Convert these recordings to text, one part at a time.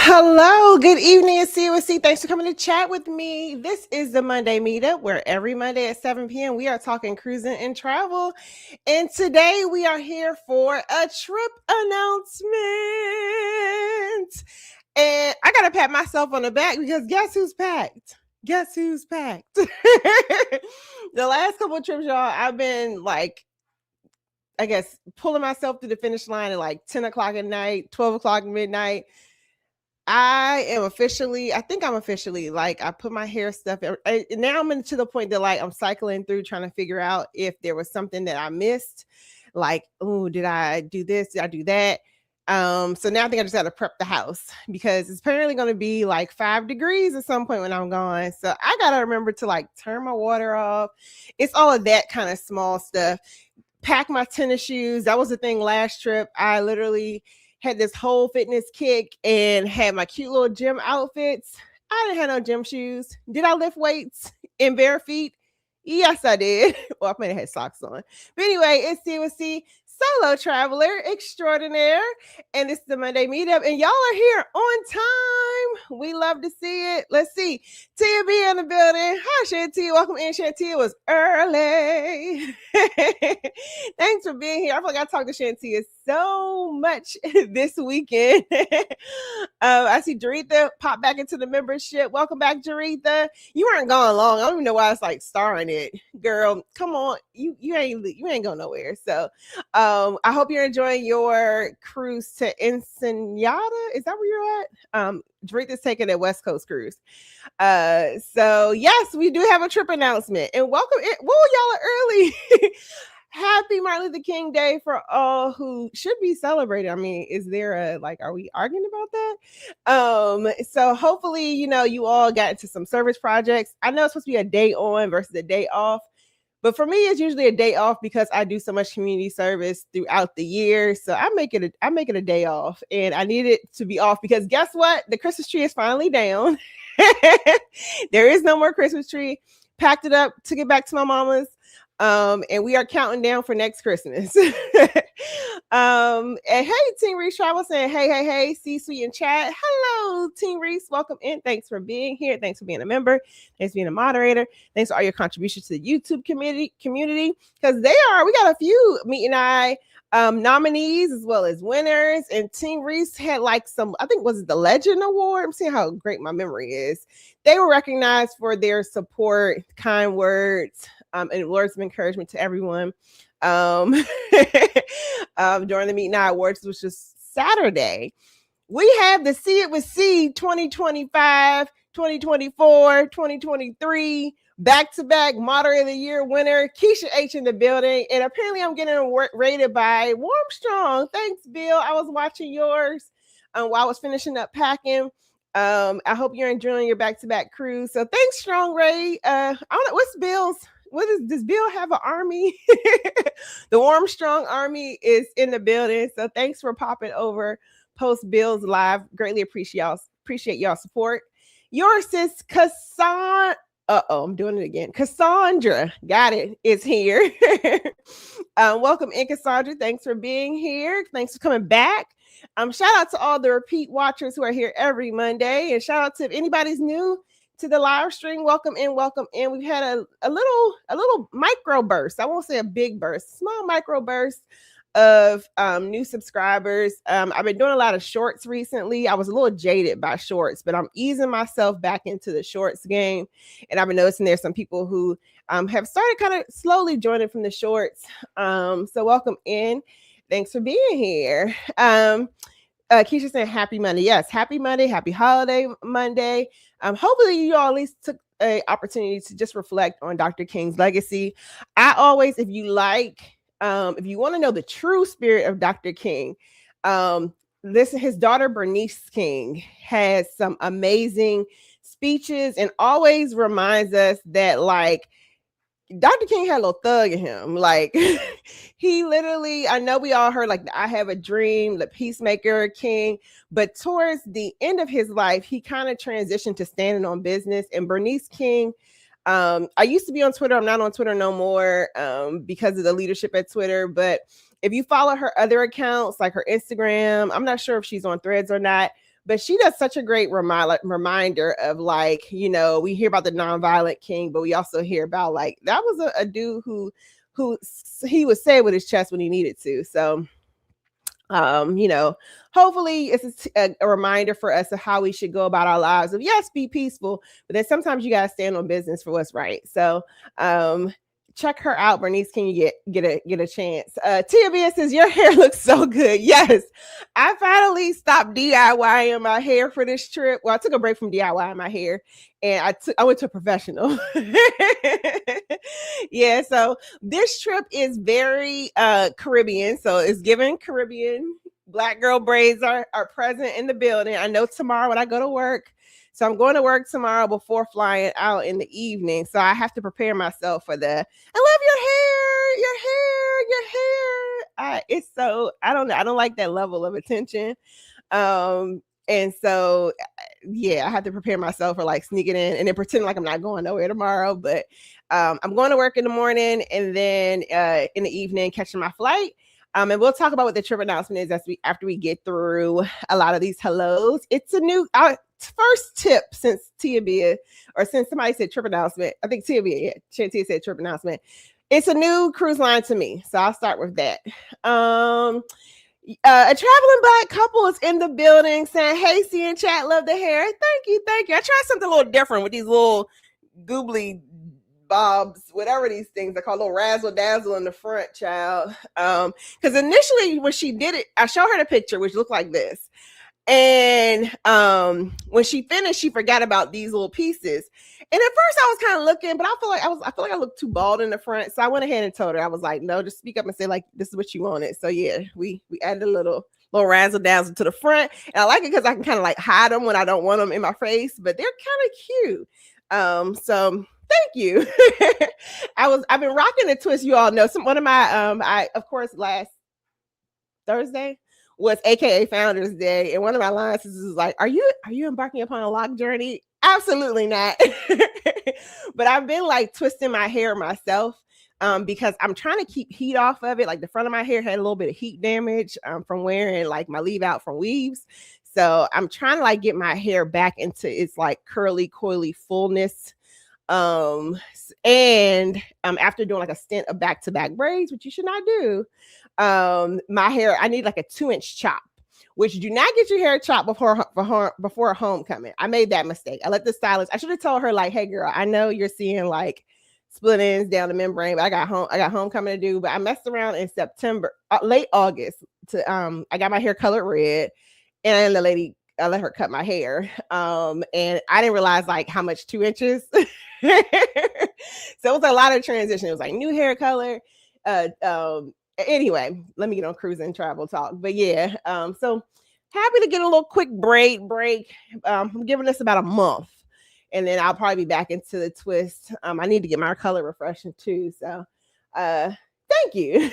Hello, good evening, it's COC. Thanks for coming to chat with me. This is the Monday Meetup, where every Monday at 7 p.m. we are talking cruising and travel. And today we are here for a trip announcement. And I gotta pat myself on the back because guess who's packed? Guess who's packed? The last couple of trips, y'all, I've been like, I guess, pulling myself to the finish line at like 10 o'clock at night, 12 o'clock midnight. I think I'm officially like, I put my hair stuff. Now I'm into the point that like I'm cycling through trying to figure out if there was something that I missed. Like, oh, did I do this? Did I do that? So now I think I just got to prep the house because it's apparently going to be like 5 degrees at some point when I'm gone. So I got to remember to like turn my water off. It's all of that kind of small stuff. Pack my tennis shoes. That was the thing last trip. I literally had this whole fitness kick and had my cute little gym outfits. I didn't have no gym shoes. Did I lift weights in bare feet? Yes, I did. Well, I might have had socks on. But anyway, it's COC Solo Traveler Extraordinaire. And it's the Monday Meetup. And y'all are here on time. We love to see it. Let's see. Tia B in the building. Hi, Shantia. Welcome in. Shantia was early. Thanks for being here. I feel like I talked to Shantia so much this weekend. I see Jaretha pop back into the membership. Welcome back, Jaretha. You weren't gone long. I don't even know why it's like starring it. Girl, come on. You ain't going nowhere. So I hope you're enjoying your cruise to Ensenada. Is that where you're at? Jaretha's taking a West Coast cruise. So yes, we do have a trip announcement. And welcome in. Whoa, y'all are early. Happy Martin Luther King Day for all who should be celebrated. I mean, is there are we arguing about that? So hopefully, you all got into some service projects. I know it's supposed to be a day on versus a day off, but for me, it's usually a day off because I do so much community service throughout the year. So I make it a day off, and I need it to be off because guess what? The Christmas tree is finally down. There is no more Christmas tree. Packed it up, took it back to my mama's. And we are counting down for next Christmas. And hey, Team Reese Travel saying, hey, C-Suite in chat. Hello, Team Reese. Welcome in. Thanks for being here. Thanks for being a member. Thanks for being a moderator. Thanks for all your contributions to the YouTube community. Because we got a few Meet and I nominees as well as winners. And Team Reese had like some, I think was it the Legend Award? I'm seeing how great my memory is. They were recognized for their support, kind words, and words of encouragement to everyone during the Meet and I Awards, which was Saturday. We have the See It With C 2025, 2024, 2023 back-to-back Moderator of the Year winner, Keisha H in the building. And apparently I'm getting rated by Warmstrong. Thanks, Bill. I was watching yours while I was finishing up packing. I hope you're enjoying your back-to-back cruise. So thanks, Strong Ray. I don't know, what's Bill's? Does Bill have an army? The Warmstrong Army is in the building. So thanks for popping over post Bill's live. Greatly appreciate y'all support. Your sis Cassandra. I'm doing it again. Cassandra, got it. Is here. Welcome in, Cassandra. Thanks for being here. Thanks for coming back. Shout out to all the repeat watchers who are here every Monday, and shout out to if anybody's new to the live stream. Welcome in. We've had a little micro burst. I won't say a big burst, small micro burst of new subscribers. I've been doing a lot of shorts recently. I was a little jaded by shorts, but I'm easing myself back into the shorts game. And I've been noticing there's some people who have started kind of slowly joining from the shorts. So welcome in. Thanks for being here. Keisha saying happy Monday. Yes, happy Monday, happy holiday Monday. Hopefully you all at least took an opportunity to just reflect on Dr. King's legacy. I always, if you want to know the true spirit of Dr. King, listen, his daughter Bernice King has some amazing speeches and always reminds us that like Dr. King had a little thug in him. Like he literally, I know we all heard like I Have a Dream, the Peacemaker King, but towards the end of his life, he kind of transitioned to standing on business. And Bernice King, I used to be on Twitter. I'm not on Twitter no more because of the leadership at Twitter. But if you follow her other accounts, like her Instagram, I'm not sure if she's on Threads or not, but she does such a great reminder of like, we hear about the nonviolent king, but we also hear about like that was a dude who he would say with his chest when he needed to. So hopefully it's a reminder for us of how we should go about our lives of yes, be peaceful, but then sometimes you gotta stand on business for what's right. So check her out, Bernice. Can you get a chance? Tia B says your hair looks so good. Yes, I finally stopped DIYing my hair for this trip. Well, I took a break from DIYing my hair, and I went to a professional. Yeah, so this trip is very Caribbean, so it's giving Caribbean. Black girl braids are present in the building. I know tomorrow when I go to work. So I'm going to work tomorrow before flying out in the evening. So I have to prepare myself for that. I love your hair. It's so, I don't know. I don't like that level of attention. And so, yeah, I have to prepare myself for like sneaking in and then pretend like I'm not going nowhere tomorrow. But I'm going to work in the morning and then in the evening catching my flight. And we'll talk about what the trip announcement is after we get through a lot of these hellos. It's a new first tip since Tia or since somebody said trip announcement. I think Tia Shantia said trip announcement. It's a new cruise line to me, so I'll start with that. A traveling Black couple is in the building saying, "Hey, C in chat, love the hair. Thank you. I tried something a little different with these little goobly bobs, whatever these things are called, little razzle dazzle in the front, child. Because initially when she did it, I showed her the picture, which looked like this. And when she finished, she forgot about these little pieces. And at first I was kind of looking, but I feel like I looked too bald in the front. So I went ahead and told her, I was like, no, just speak up and say like, this is what you wanted. So yeah, we added a little razzle dazzle to the front. And I like it because I can kind of like hide them when I don't want them in my face, but they're kind of cute. So thank you. I've been rocking the twist. You all know one of my I of course last Thursday was AKA Founders Day, and one of my lines is like, "Are you embarking upon a lock journey?" Absolutely not. But I've been like twisting my hair myself because I'm trying to keep heat off of it. Like the front of my hair had a little bit of heat damage from wearing like my leave out from weaves. So I'm trying to like get my hair back into its like curly, coily fullness. And after doing like a stint of back-to-back braids, which you should not do, my hair, I need like a 2-inch chop, which do not get your hair chopped before homecoming. I made that mistake. I let the stylist, I should have told her like, hey girl, I know you're seeing like split ends down the membrane, but I got homecoming to do. But I messed around in September, late August I got my hair colored red, and the lady, I let her cut my hair. And I didn't realize like how much 2 inches. So it was a lot of transition. It was like new hair color. Anyway, let me get on cruise and travel talk. But yeah, so happy to get a little quick break. I'm giving this about a month, and then I'll probably be back into the twist. I need to get my color refreshing too. So thank you.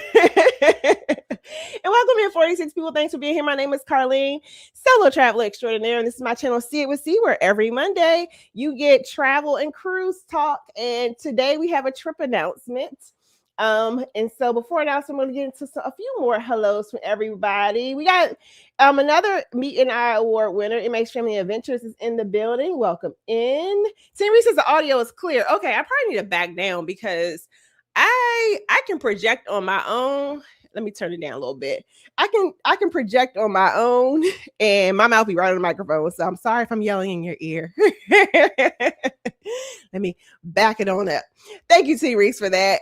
And welcome in 46 people. Thanks for being here. My name is Carlene, solo traveler extraordinaire, and this is my channel, See It With C, where every Monday you get travel and cruise talk. And today we have a trip announcement. And so before announcement, I'm going to get into a few more hellos from everybody. We got another Meet and I Award winner. MH Family Adventures is in the building. Welcome in. Tammy says the audio is clear. Okay, I probably need to back down because I can project on my own. Let me turn it down a little bit. I can project on my own, and my mouth be right on the microphone. So I'm sorry if I'm yelling in your ear. Let me back it on up. Thank you, T Reese, for that.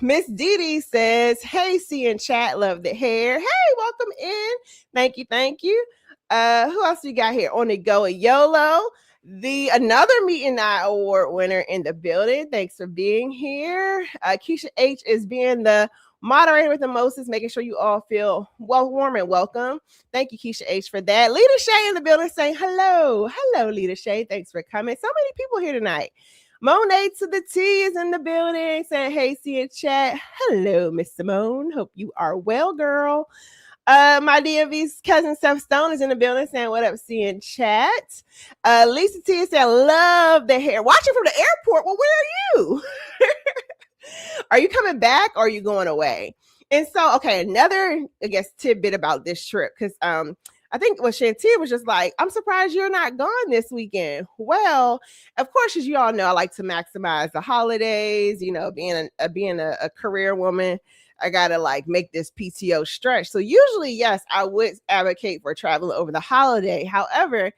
Miss Dee says, "Hey, C in chat, love the hair. Hey, welcome in. Thank you. Who else we got here on the go? YOLO, another Meet and I Award winner in the building. Thanks for being here. Keisha H is being the moderator with the mostest, making sure you all feel warm and welcome. Thank you, Keisha H, for that. Lita Shay in the building saying hello, Lita Shay. Thanks for coming. So many people here tonight. Monet to the T is in the building saying, hey, see in chat. Hello, Miss Simone. Hope you are well, girl. My DMV's cousin Steph Stone is in the building saying, what up, see in chat. Lisa T said, love the hair. Watching from the airport. Well, where are you? Are you coming back or are you going away? And so, okay, another, I guess, tidbit about this trip, because I think what Shantia was just like, I'm surprised you're not gone this weekend. Well, of course, as you all know, I like to maximize the holidays. You know, being a career woman, I gotta like make this PTO stretch. So usually, yes, I would advocate for traveling over the holiday. However,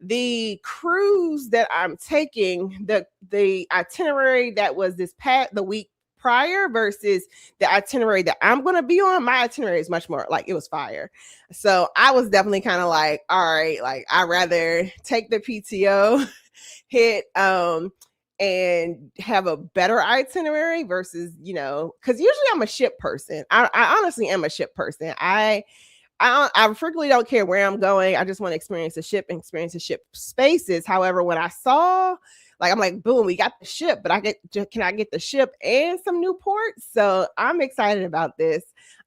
the cruise that I'm taking, the itinerary that was the week prior versus the itinerary that I'm going to be on, my itinerary is much more like it was fire. So I was definitely kind of like, all right, like I'd rather take the PTO hit and have a better itinerary versus, because usually I'm a ship person. I honestly am a ship person. I frequently don't care where I'm going. I just want to experience the ship spaces. However, when I saw, like, I'm like, boom, we got the ship, but can I get the ship and some new ports? So I'm excited about this.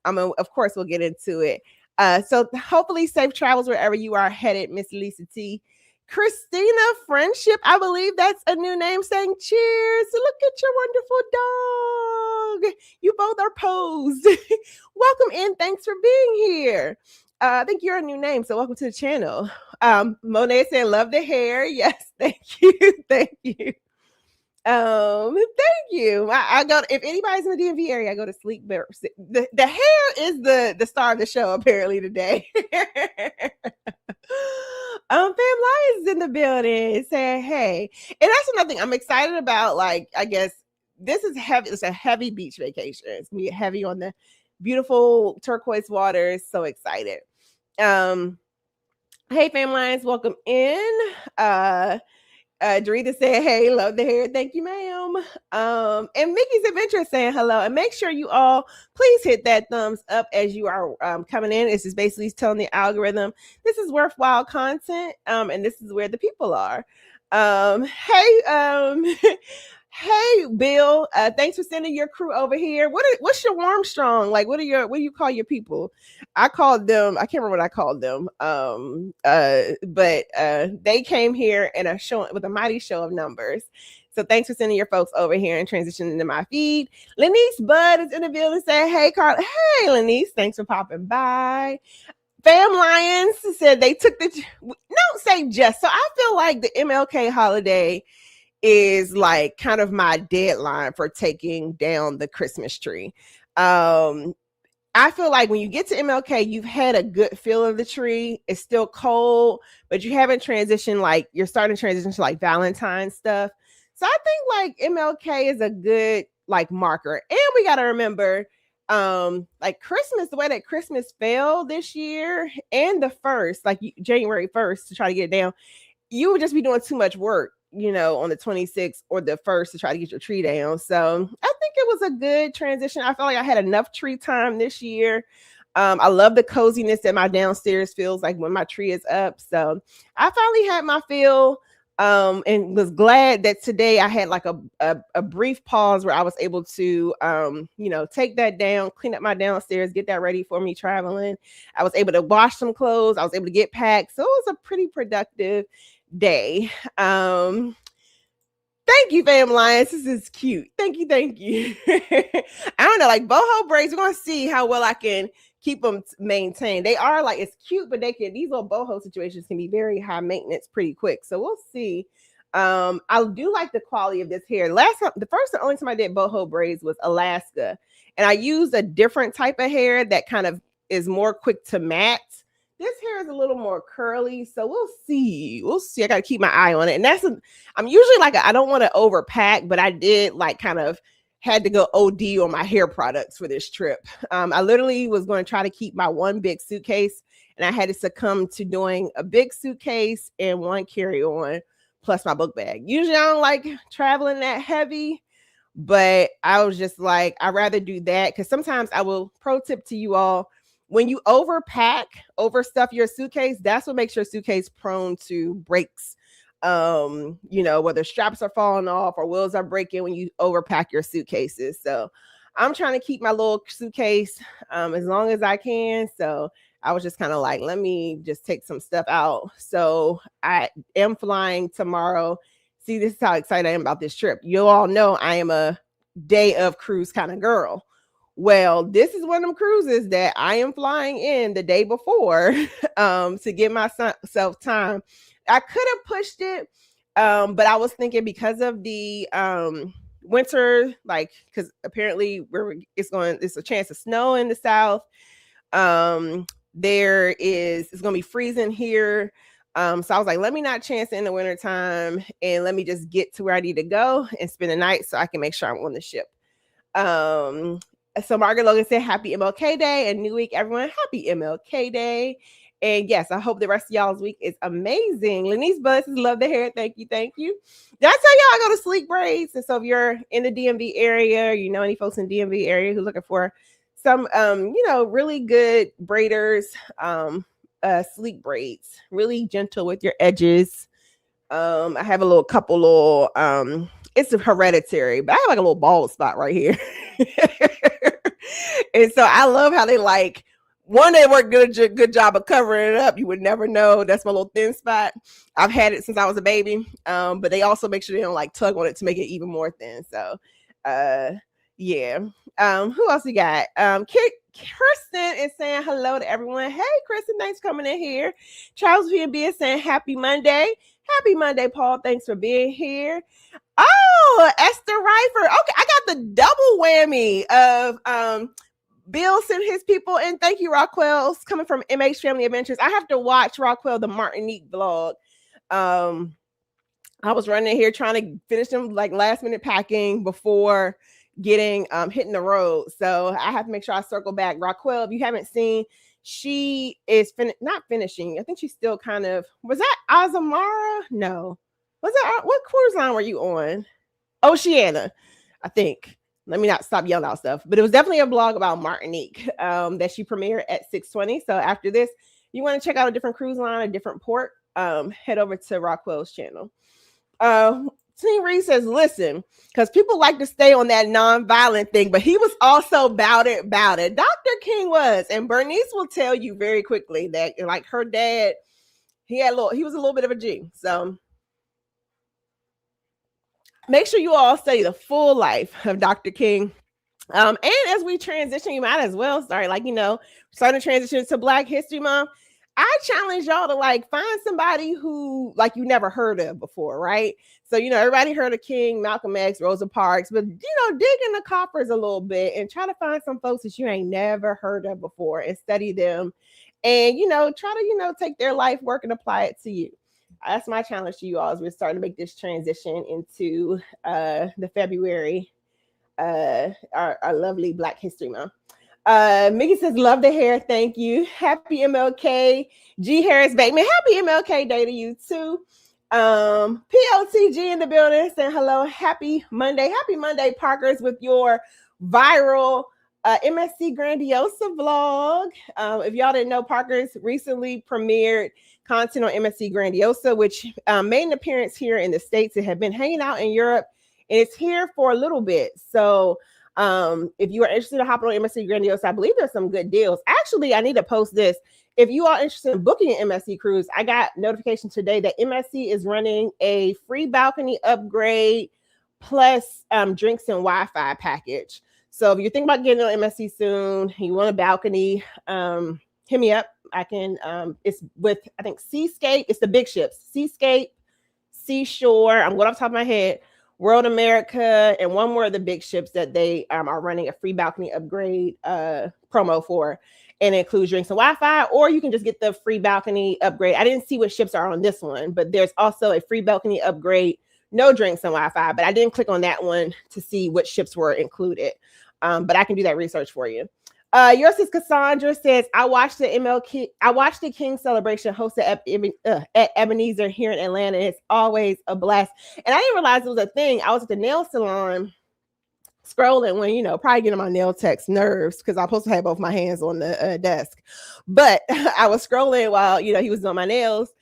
Of course, we'll get into it. So hopefully safe travels wherever you are headed, Miss Lisa T. Christina Friendship, I believe that's a new name, saying cheers. Look at your wonderful dog. You both are posed. Welcome in. Thanks for being here. I think you're a new name, so welcome to the channel. Monet saying, love the hair. Yes, thank you. Thank you. Thank you. I go if anybody's in the DMV area, I go to Sleek Bear. The hair is the star of the show apparently today. Fam Lions in the building saying hey, and that's another thing I'm excited about. Like, I guess this is heavy. It's a heavy beach vacation. It's gonna be heavy on the beautiful turquoise waters. So excited. Hey, Fam Lions, welcome in. Dorita said, hey, love the hair. Thank you, ma'am. And Mickey's Adventure saying hello. And make sure you all please hit that thumbs up as you are coming in. This is basically telling the algorithm this is worthwhile content. And this is where the people are. Hey, Bill. Thanks for sending your crew over here. What's your Armstrong? Like, what do you call your people? I called them, I can't remember what I called them. But they came in with a mighty show of numbers. So thanks for sending your folks over here and transitioning into my feed. Lenice Bud is in the building saying, hey, Carl. Hey, Lenice, thanks for popping by. Fam Lions said they took don't say just. So I feel like the MLK holiday is like kind of my deadline for taking down the Christmas tree. I feel like when you get to MLK, you've had a good feel of the tree. It's still cold, but you haven't transitioned. Like, you're starting to transition to like Valentine's stuff. So I think like MLK is a good like marker. And we got to remember like Christmas, the way that Christmas fell this year and the first, like January 1st to try to get it down, you would just be doing too much work, on the 26th or the 1st to try to get your tree down. So I think it was a good transition. I felt like I had enough tree time this year. I love the coziness that my downstairs feels like when my tree is up. So I finally had my fill and was glad that today I had like a brief pause where I was able to, take that down, clean up my downstairs, get that ready for me traveling. I was able to wash some clothes. I was able to get packed. So it was a pretty productive day. Thank you, Fam Lions. This is cute. Thank you. I don't know, like boho braids, we're gonna see how well I can keep them maintained. They are like, it's cute, but these little boho situations can be very high maintenance pretty quick. So we'll see. I do like the quality of this hair. The first and only time I did boho braids was Alaska, and I used a different type of hair that kind of is more quick to mat. This hair is a little more curly, so we'll see. I got to keep my eye on it. And I'm usually like, I don't want to overpack, but I did like kind of had to go OD on my hair products for this trip. I literally was going to try to keep my one big suitcase, and I had to succumb to doing a big suitcase and one carry-on plus my book bag. Usually I don't like traveling that heavy, but I was just like, I'd rather do that because sometimes pro tip to you all, when you overstuff your suitcase, that's what makes your suitcase prone to breaks. Whether straps are falling off or wheels are breaking when you overpack your suitcases. So I'm trying to keep my little suitcase as long as I can. So I was just kind of like, let me just take some stuff out. So I am flying tomorrow. See, this is how excited I am about this trip. You all know I am a day of cruise kind of girl. Well, this is one of them cruises that I am flying in the day before to give myself time. I could have pushed it, but I was thinking because of the winter, like because apparently it's a chance of snow in the south. It's gonna be freezing here. So I was like, let me not chance it in the wintertime and let me just get to where I need to go and spend the night so I can make sure I'm on the ship. So Margaret Logan said, Happy MLK Day and new week, everyone. Happy MLK Day. And yes, I hope the rest of y'all's week is amazing. Lenice Buzz says, love the hair. Thank you. Thank you. Did I tell y'all I go to Sleek Braids? And so if you're in the DMV area, you know any folks in DMV area who looking for some really good braiders, Sleek braids, really gentle with your edges. I have a couple it's hereditary, but I have like a little bald spot right here. And so I love how they they work good job of covering it up. You would never know. That's my little thin spot. I've had it since I was a baby. But they also make sure they don't tug on it to make it even more thin. So yeah. Who else we got? Kristen is saying hello to everyone. Hey, Kristen, thanks for coming in here. Charles V&B is saying happy Monday. Happy Monday, Paul. Thanks for being here. Oh, Esther Reifer. Okay, I got the double whammy of Bill sent his people in. Thank you, Rockwell. It's coming from MH Family Adventures. I have to watch Rockwell, the Martinique vlog. I was running here trying to finish them last minute packing before getting hitting the road. So I have to make sure I circle back. Rockwell, if you haven't seen, she is not finishing. I think she's still kind of, was that Azamara? No. Was that, what cruise line were you on? Oceania, I think. Let me not stop yelling out stuff, but it was definitely a blog about Martinique that she premiered at 6:20. So after this, you want to check out a different cruise line, a different port, head over to Rockwell's channel. Team Reed says, listen, because people like to stay on that non-violent thing, but he was also about it. Dr. King was, and Bernice will tell you very quickly that her dad, he was a little bit of a G. So make sure you all study the full life of Dr. King. And as we transition, you might as well start, starting to transition to Black History Month. I challenge y'all to find somebody who you never heard of before, right? So, everybody heard of King, Malcolm X, Rosa Parks, but, dig in the coffers a little bit and try to find some folks that you ain't never heard of before and study them and, try to, take their life work and apply it to you. That's my challenge to you all as we're starting to make this transition into the February, our lovely Black History Month. Mickey says, love the hair. Thank you. Happy MLK. G Harris Bateman. Happy MLK Day to you too. POTG in the building saying hello. Happy Monday. Happy Monday, Parkers, with your viral MSC Grandiosa vlog. If y'all didn't know, Parkers recently premiered content on MSC Grandiosa, which made an appearance here in the States. It had been hanging out in Europe, and it's here for a little bit. So if you are interested in hopping on MSC Grandiosa, I believe there's some good deals. Actually, I need to post this. If you are interested in booking an MSC cruise, I got notification today that MSC is running a free balcony upgrade plus drinks and Wi-Fi package. So if you're thinking about getting on MSC soon, you want a balcony, hit me up. I can, it's with, I think, Seascape. It's the big ships. Seascape, Seashore, I'm going off the top of my head, World America, and one more of the big ships that they are running a free balcony upgrade promo for. And it includes drinks and Wi-Fi, or you can just get the free balcony upgrade. I didn't see what ships are on this one, but there's also a free balcony upgrade, no drinks and Wi-Fi, but I didn't click on that one to see what ships were included. But I can do that research for you. Yours is Cassandra says, I watched the King celebration hosted at Ebenezer here in Atlanta. It's always a blast. And I didn't realize it was a thing. I was at the nail salon scrolling when, probably getting my nail tech's nerves because I'm supposed to have both my hands on the desk. But I was scrolling while, he was doing my nails.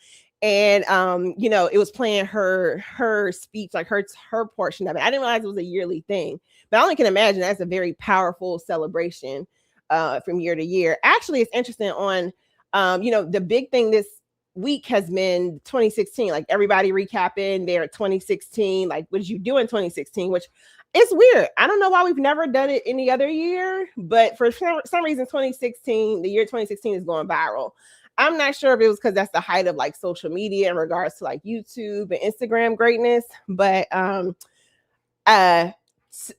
And, it was playing her speech, her portion of it. I didn't realize it was a yearly thing. But I only can imagine that's a very powerful celebration from year to year. Actually, it's interesting on, the big thing this week has been 2016, everybody recapping their 2016, what did you do in 2016, which it's weird. I don't know why we've never done it any other year, but for some reason, 2016, the year 2016 is going viral. I'm not sure if it was because that's the height of like social media in regards to like YouTube and Instagram greatness, but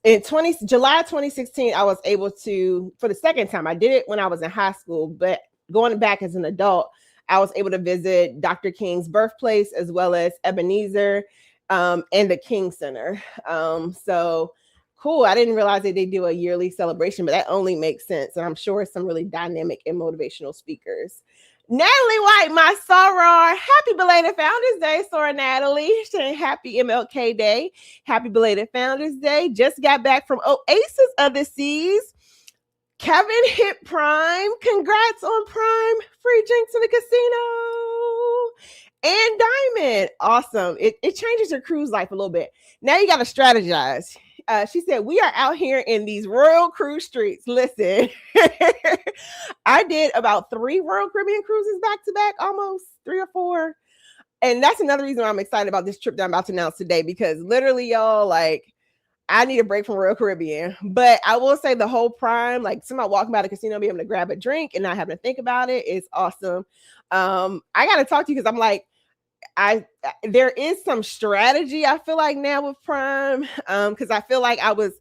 in July 2016, I was able to, for the second time, I did it when I was in high school, but going back as an adult, I was able to visit Dr. King's birthplace as well as Ebenezer and the King Center. So cool. I didn't realize that they do a yearly celebration, but that only makes sense. And I'm sure some really dynamic and motivational speakers. Natalie White, my soror, happy belated Founders Day, soror Natalie. Saying happy MLK Day, happy belated Founders Day. Just got back from Oasis of the Seas. Kevin hit Prime. Congrats on Prime. Free drinks in the casino. And Diamond. Awesome. It changes your cruise life a little bit. Now you got to strategize. She said, we are out here in these Royal Cruise streets. Listen, I did about 3 Royal Caribbean cruises back to back, almost 3 or 4. And that's another reason why I'm excited about this trip that I'm about to announce today, because literally, y'all, like, I need a break from Royal Caribbean. But I will say the whole Prime, like somebody walking by the casino, be able to grab a drink and not having to think about it is awesome. I got to talk to you because I'm like, there is some strategy I feel like now with Prime, because I feel like I was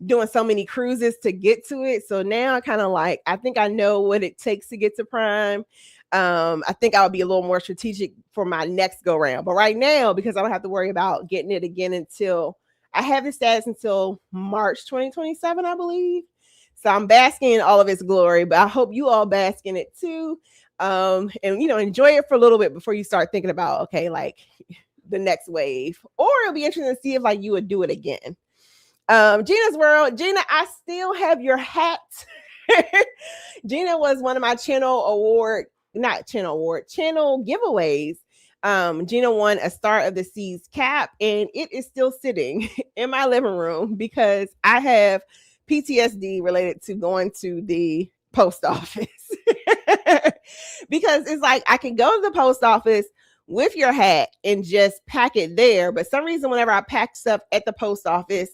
doing so many cruises to get to it. So now I kind of like, I think I know what it takes to get to Prime. I think I'll be a little more strategic for my next go round. But right now, because I don't have to worry about getting it again until I have the status until March 2027, I believe. So I'm basking in all of its glory, but I hope you all bask in it too. And enjoy it for a little bit before you start thinking about, okay, like the next wave. Or it'll be interesting to see if like you would do it again. Gina's World. Gina, I still have your hat. Gina was one of my channel giveaways. Gina won a Star of the Seas cap, and it is still sitting in my living room because I have PTSD related to going to the post office. Because it's like I can go to the post office with your hat and just pack it there, but some reason whenever I pack stuff at the post office,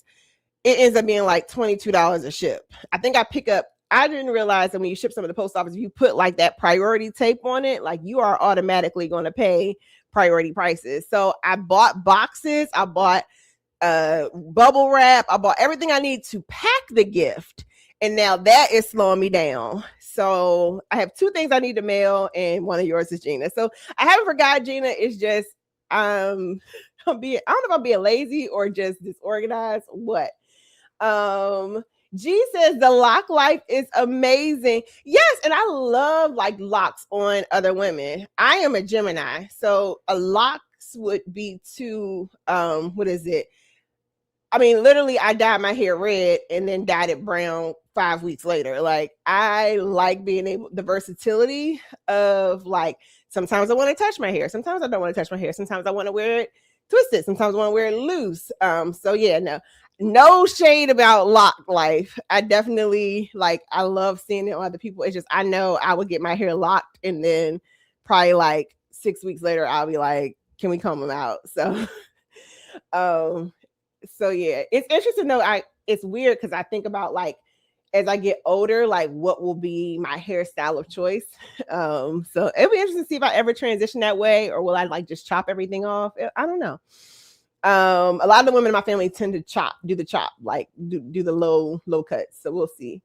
it ends up being like $22 a ship. I think I didn't realize that when you ship some of the post office, if you put like that priority tape on it, like you are automatically going to pay priority prices. So I bought boxes, I bought bubble wrap, I bought everything I need to pack the gift. And now that is slowing me down. So I have 2 things I need to mail, and one of yours is Gina. So I haven't forgot Gina. It's just I don't know if I'm being lazy or just disorganized. What? G says the lock life is amazing. Yes, and I love like locks on other women. I am a Gemini, so a locks would be too what is it? I mean, literally, I dyed my hair red and then dyed it brown 5 weeks later. Like, I like being able, the versatility of like, sometimes I want to touch my hair. Sometimes I don't want to touch my hair. Sometimes I want to wear it twisted. Sometimes I want to wear it loose. So yeah, no shade about lock life. I definitely like, I love seeing it on other people. It's just, I know I would get my hair locked and then probably like 6 weeks later, I'll be like, can we comb them out? So yeah, it's interesting to know. It's weird because I think about like as I get older, like what will be my hairstyle of choice. So it'll be interesting to see if I ever transition that way, or will I like just chop everything off? I don't know. A lot of the women in my family tend to do the chop, like do the low cuts. So we'll see.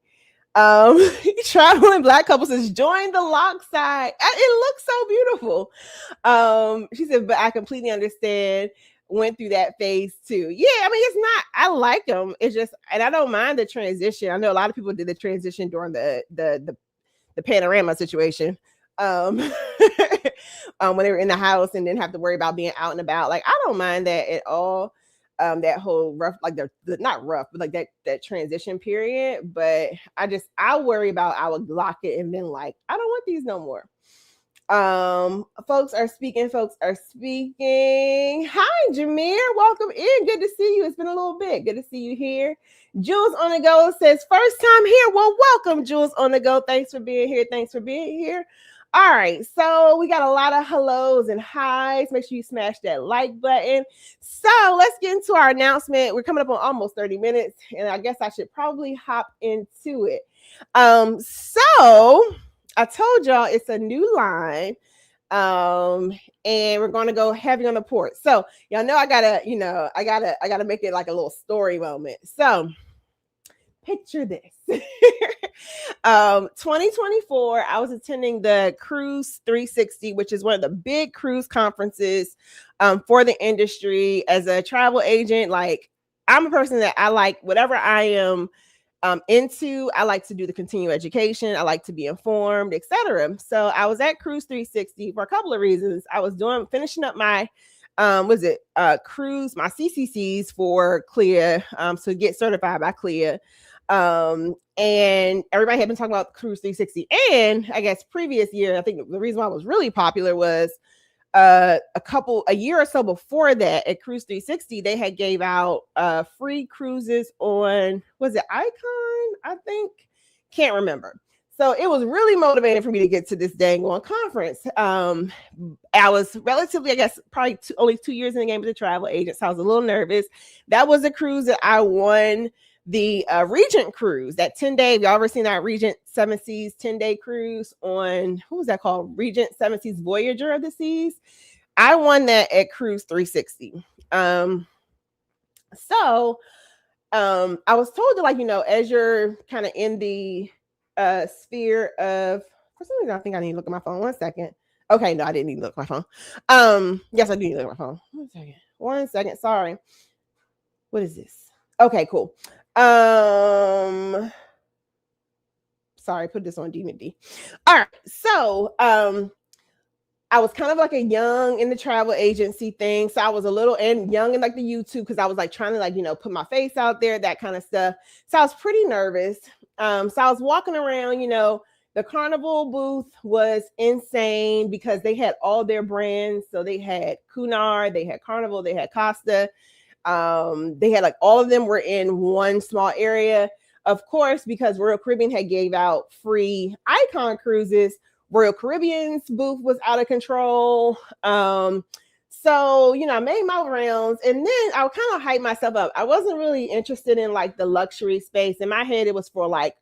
Traveling Black couple says join the lock side. It looks so beautiful. She said, but I completely understand. Went through that phase too. Yeah, I mean, it's not, I like them. It's just, and I don't mind the transition. I know a lot of people did the transition during the panorama situation. When they were in the house and didn't have to worry about being out and about. Like, I don't mind that at all. That whole rough, like the not rough, but like that transition period. But I worry about, I would lock it and then like, I don't want these no more. Folks are speaking. Hi, Jameer. Welcome in. Good to see you. It's been a little bit. Good to see you here. Jules on the go says, first time here. Well, welcome, Jules on the go. Thanks for being here. All right, so we got a lot of hellos and highs. Make sure you smash that like button. So let's get into our announcement. We're coming up on almost 30 minutes, and I guess I should probably hop into it. So I told y'all it's a new line. And we're gonna go heavy on the port. So y'all know I gotta make it like a little story moment. So picture this. 2024, I was attending the Cruise 360, which is one of the big cruise conferences for the industry. As a travel agent, like, I'm a person that I like whatever I am into. I like to do the continuing education. I like to be informed, etc. So I was at Cruise 360 for a couple of reasons. I was finishing up my cruise, my CCCs for CLIA, to get certified by CLIA. And everybody had been talking about Cruise 360. And I guess previous year, I think the reason why it was really popular was a year or so before that at Cruise 360, they had gave out free cruises on, was it Icon? I think, can't remember. So it was really motivating for me to get to this dang on conference. I was relatively, I guess, probably only 2 years in the game as a travel agent, so I was a little nervous. That was a cruise that I won the Regent cruise, that 10-day. Y'all ever seen that Regent 7 Seas 10-day cruise on, who was that called? Regent 7 Seas Voyager of the Seas. I won that at Cruise 360. So I was told to, like, as you're kind of in the sphere of, for some reason I think I need to look at my phone. 1 second. Okay, no, I didn't need to look at my phone. Yes, I do need to look at my phone. 1 second. Sorry. What is this? Okay, cool. Sorry, put this on D&D. All right, so I was kind of like a young in the travel agency thing. So I was a little and young in like the YouTube, because I was like trying to, like, put my face out there, that kind of stuff. So I was pretty nervous. So I was walking around, the Carnival booth was insane because they had all their brands. So they had Cunard, they had Carnival, they had Costa. They had, like, all of them were in one small area. Of course, because Royal Caribbean had gave out free Icon cruises, Royal Caribbean's booth was out of control. So, I made my rounds, and then I would kind of hype myself up. I wasn't really interested in, like, the luxury space. In my head, it was for, like,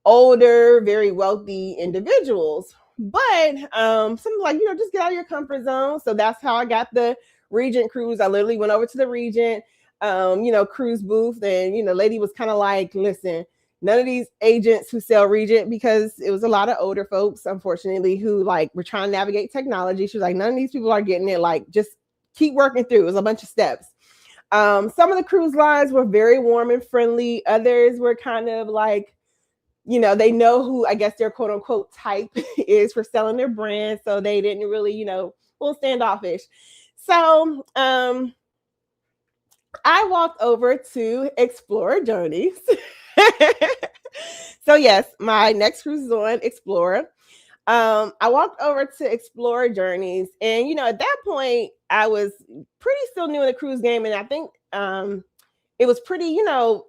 older, very wealthy individuals. But something like, just get out of your comfort zone. So that's how I got the Regent cruise. I literally went over to the Regent, cruise booth, and, lady was kind of like, listen, none of these agents who sell Regent, because it was a lot of older folks, unfortunately, who, like, were trying to navigate technology. She was like, none of these people are getting it. Like, just keep working through. It was a bunch of steps. Some of the cruise lines were very warm and friendly. Others were kind of like, they know who, I guess, their quote unquote type is for selling their brand. So they didn't really, a little standoffish. So I walked over to Explorer Journeys. So yes, my next cruise is on Explorer. I walked over to Explorer Journeys, and at that point I was pretty still new in the cruise game, and I think it was pretty,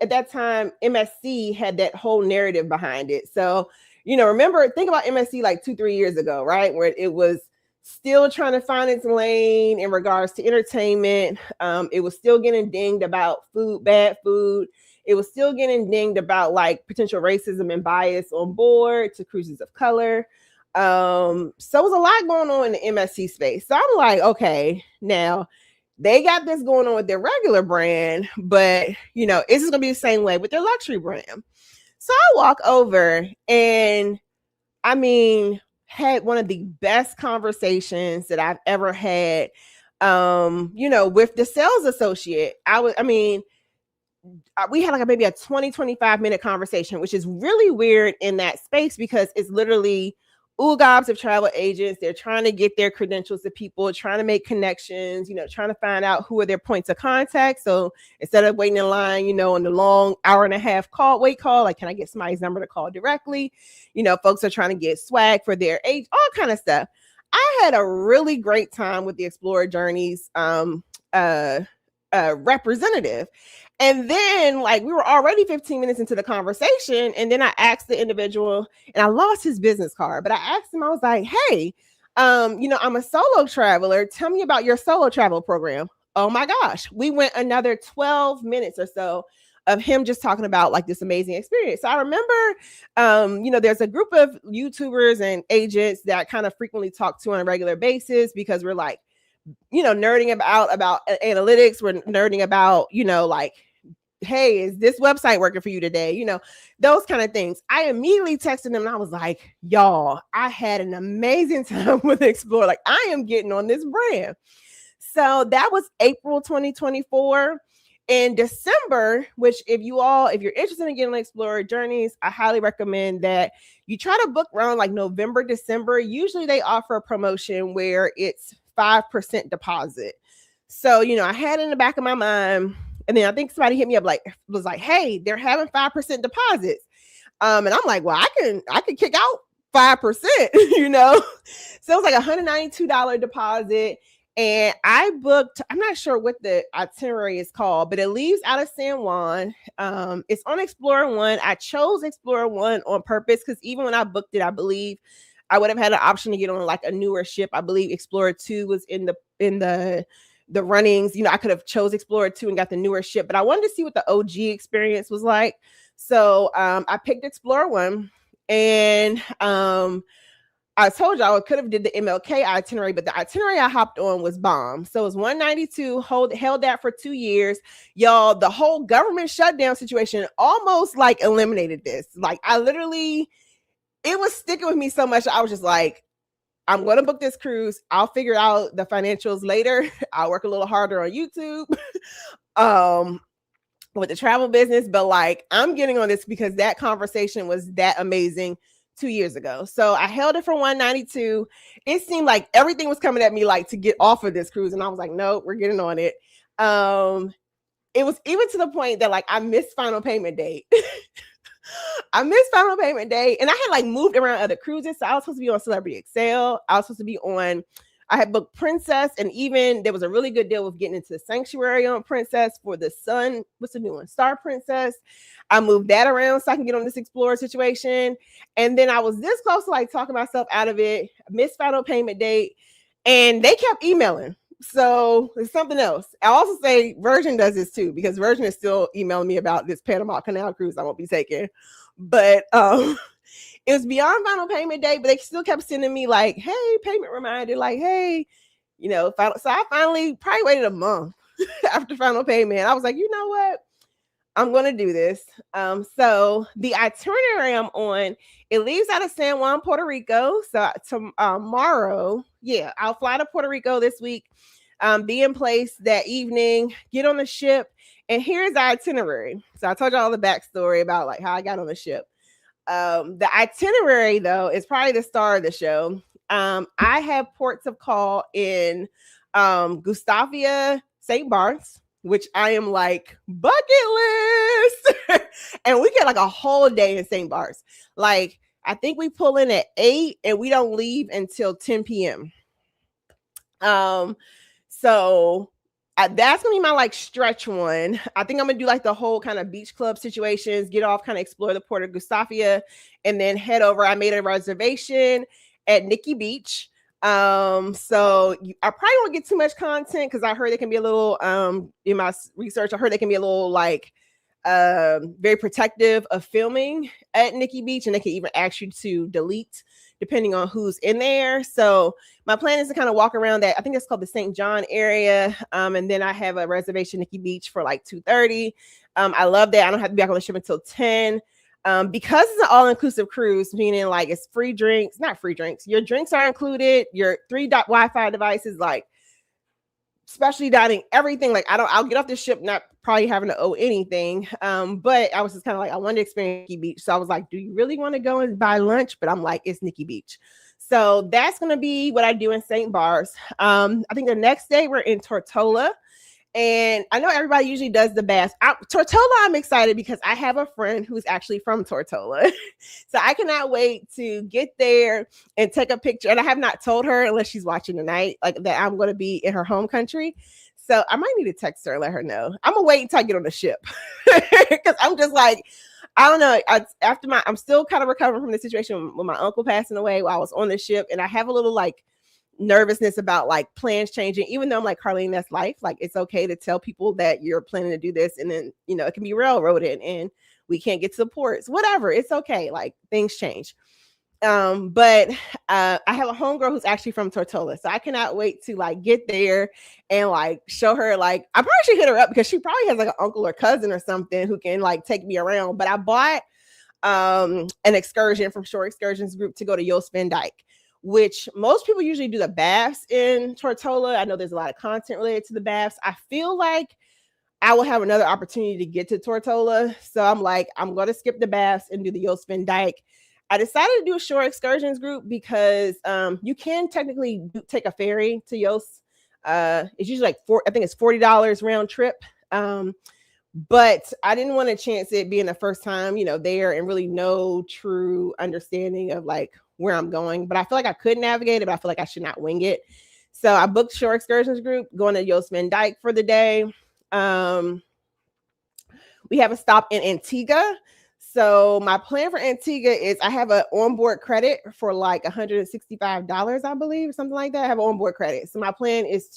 at that time MSC had that whole narrative behind it. So, think about MSC like 2-3 years ago, right? Where it was still trying to find its lane in regards to entertainment. It was still getting dinged about bad food. It was still getting dinged about, like, potential racism and bias on board to cruises of color. So it was a lot going on in the MSC space. So I'm like, okay, now they got this going on with their regular brand, but, is this going to be the same way with their luxury brand? So I walk over and, had one of the best conversations that I've ever had, with the sales associate. We had like maybe a 20-25 minute conversation, which is really weird in that space, because it's literally gobs of travel agents. They're trying to get their credentials to people, trying to make connections, trying to find out who are their points of contact. So instead of waiting in line, on the long hour-and-a-half wait call, like, can I get somebody's number to call directly? Folks are trying to get swag for their age, all kind of stuff. I had a really great time with the Explorer Journeys representative. And then, like, we were already 15 minutes into the conversation. And then I asked the individual, and I lost his business card, but I asked him, I was like, hey, I'm a solo traveler. Tell me about your solo travel program. Oh my gosh. We went another 12 minutes or so of him just talking about like this amazing experience. So I remember, there's a group of YouTubers and agents that kind of frequently talk to on a regular basis because we're like, nerding about analytics. We're nerding about, like, hey, is this website working for you today? Those kind of things. I immediately texted them and I was like, y'all, I had an amazing time with Explore. Like, I am getting on this brand. So that was April 2024. In December, which if you're interested in getting on Explorer Journeys, I highly recommend that you try to book around like November, December. Usually they offer a promotion where it's 5% deposit. So, I had in the back of my mind, and then I think somebody hit me up was like, hey, they're having 5% deposits. And I'm like, well, I can kick out 5%, So it was like $192 deposit. And I booked, I'm not sure what the itinerary is called, but it leaves out of San Juan. It's on Explorer One. I chose Explorer One on purpose because even when I booked it, I believe I would have had an option to get on like a newer ship. I believe Explorer 2 was in the runnings. I could have chose Explorer 2 and got the newer ship, but I wanted to see what the OG experience was like. So I picked Explorer 1, and I told y'all I could have did the MLK itinerary, but the itinerary I hopped on was bomb. So it was 192, held that for 2 years. Y'all, the whole government shutdown situation almost like eliminated this. Like, it was sticking with me so much. I was just like, I'm going to book this cruise. I'll figure out the financials later. I'll work a little harder on YouTube with the travel business. But like, I'm getting on this because that conversation was that amazing 2 years ago. So I held it for 192. It seemed like everything was coming at me like to get off of this cruise. And I was like, no, we're getting on it. It was even to the point that like I missed final payment date. I missed final payment day, and I had like moved around other cruises. So I was supposed to be on Celebrity Excel. I was supposed to be I had booked Princess, and even there was a really good deal with getting into the Sanctuary on Princess for the Sun. What's the new one? Star Princess. I moved that around so I can get on this Explorer situation. And then I was this close to like talking myself out of it, missed final payment date, and they kept emailing. So it's something else. I also say Virgin does this too, because Virgin is still emailing me about this Panama Canal cruise I won't be taking. But it was beyond final payment date, but they still kept sending me like, hey, payment reminder, like, hey, so I finally probably waited a month after final payment. I was like, you know what? I'm going to do this. So the itinerary I'm on, it leaves out of San Juan, Puerto Rico. So tomorrow, I'll fly to Puerto Rico this week, be in place that evening, get on the ship. And here's the itinerary. So I told you all the backstory about like how I got on the ship. The itinerary, though, is probably the star of the show. I have ports of call in Gustavia, St. Barts, which I am like bucket list. And we get like a whole day in St. Barts. Like, I think we pull in at 8 and we don't leave until 10 p.m. So that's gonna be my like stretch one. I think I'm gonna do like the whole kind of beach club situations, get off, kind of explore the port of Gustavia, and then head over. I made a reservation at Nikki Beach. So I probably won't get too much content because I heard it can be a little in my research, I heard it can be a little like very protective of filming at Nikki Beach, and they can even ask you to delete depending on who's in there. So my plan is to kind of walk around that. I think it's called the St. John area. And then I have a reservation Nikki Beach for like 2:30. I love that. I don't have to be back on the ship until 10. Because it's an all-inclusive cruise, meaning like it's free drinks, not free drinks. Your drinks are included, your 3 Wi-Fi devices, like specialty dining, everything. Like I'll get off the ship not probably having to owe anything. But I was just kind of like, I wanted to experience Nikki Beach. So I was like, do you really want to go and buy lunch? But I'm like, it's Nikki Beach. So that's going to be what I do in St. Barts. I think the next day we're in Tortola. And I know everybody usually does the baths. Tortola, I'm excited because I have a friend who's actually from Tortola. So I cannot wait to get there and take a picture. And I have not told her, unless she's watching tonight, like that I'm going to be in her home country. So I might need to text her and let her know. I'm going to wait until I get on the ship because I'm just like, I don't know. I'm still kind of recovering from the situation with my uncle passing away while I was on the ship. And I have a little like nervousness about like plans changing, even though I'm like, Carlene, that's life. Like, it's okay to tell people that you're planning to do this, and then it can be railroaded and we can't get to the ports, whatever. It's okay, like things change. But I have a homegirl who's actually from Tortola, so I cannot wait to like get there and like show her. Like, I probably should hit her up because she probably has like an uncle or cousin or something who can like take me around. But I bought an excursion from Shore Excursions Group to go to Jost Van Dyke, which most people usually do the baths in Tortola. I know there's a lot of content related to the baths. I feel like I will have another opportunity to get to Tortola. So I'm like, I'm going to skip the baths and do the Jost Van Dyke. I decided to do a Shore Excursions Group because you can technically take a ferry to Jost. It's usually like I think it's $40 round trip. But I didn't want to chance it being the first time, there, and really no true understanding of like where I'm going. But I feel like I could navigate it, but I feel like I should not wing it. So I booked Shore Excursions Group, going to Jost Van Dyke for the day. We have a stop in Antigua. So my plan for Antigua is I have an onboard credit for like $165, I believe, something like that. I have an onboard credit. So my plan is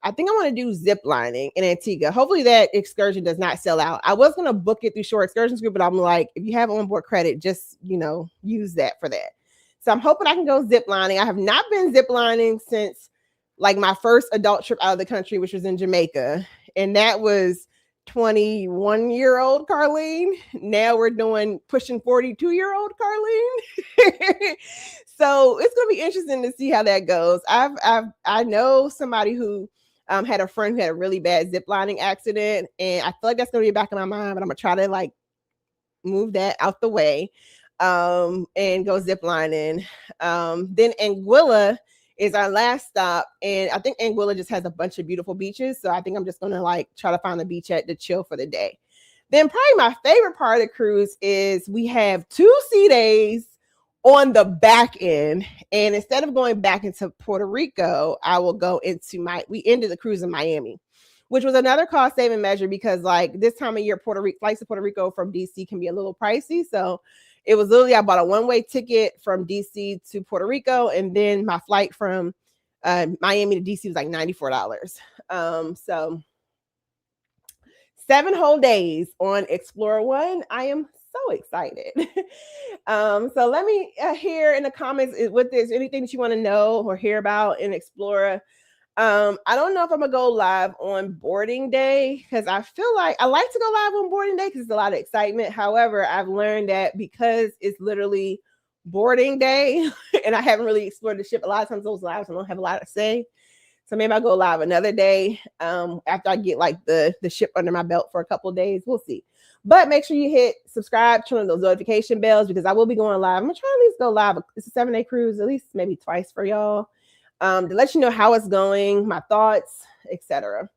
I think I want to do zip lining in Antigua. Hopefully that excursion does not sell out. I was going to book it through Shore Excursions Group, but I'm like, if you have onboard credit, just, use that for that. So I'm hoping I can go zip lining. I have not been zip lining since like my first adult trip out of the country, which was in Jamaica. And that was 21-year-old Carlene. Now we're doing pushing 42-year-old Carlene. So it's going to be interesting to see how that goes. I know somebody who had a friend who had a really bad ziplining accident, and I feel like that's going to be back in my mind, but I'm going to try to like move that out the way and go ziplining. Then Anguilla is our last stop, and I think Anguilla just has a bunch of beautiful beaches, so I think I'm just going to like try to find a beach to chill for the day. Then probably my favorite part of the cruise is we have 2 sea days on the back end, and instead of going back into Puerto Rico, I will go into we ended the cruise in Miami, which was another cost saving measure because like this time of year, flights to Puerto Rico from DC can be a little pricey. So it was literally, I bought a one-way ticket from DC to Puerto Rico, and then my flight from Miami to DC was like $94. So 7 whole days on Explorer One. I am so excited. So let me hear in the comments what there's anything that you want to know or hear about in Explorer. I don't know if I'm gonna go live on boarding day because I feel like I like to go live on boarding day because it's a lot of excitement. However, I've learned that because it's literally boarding day and I haven't really explored the ship, a lot of times those lives I don't have a lot to say. So maybe I'll go live another day after I get like the ship under my belt for a couple of days. We'll see. But make sure you hit subscribe, turn on those notification bells because I will be going live. I'm gonna try to at least go live. It's a 7-day cruise, at least maybe twice for y'all. To let you know how it's going, my thoughts, etc.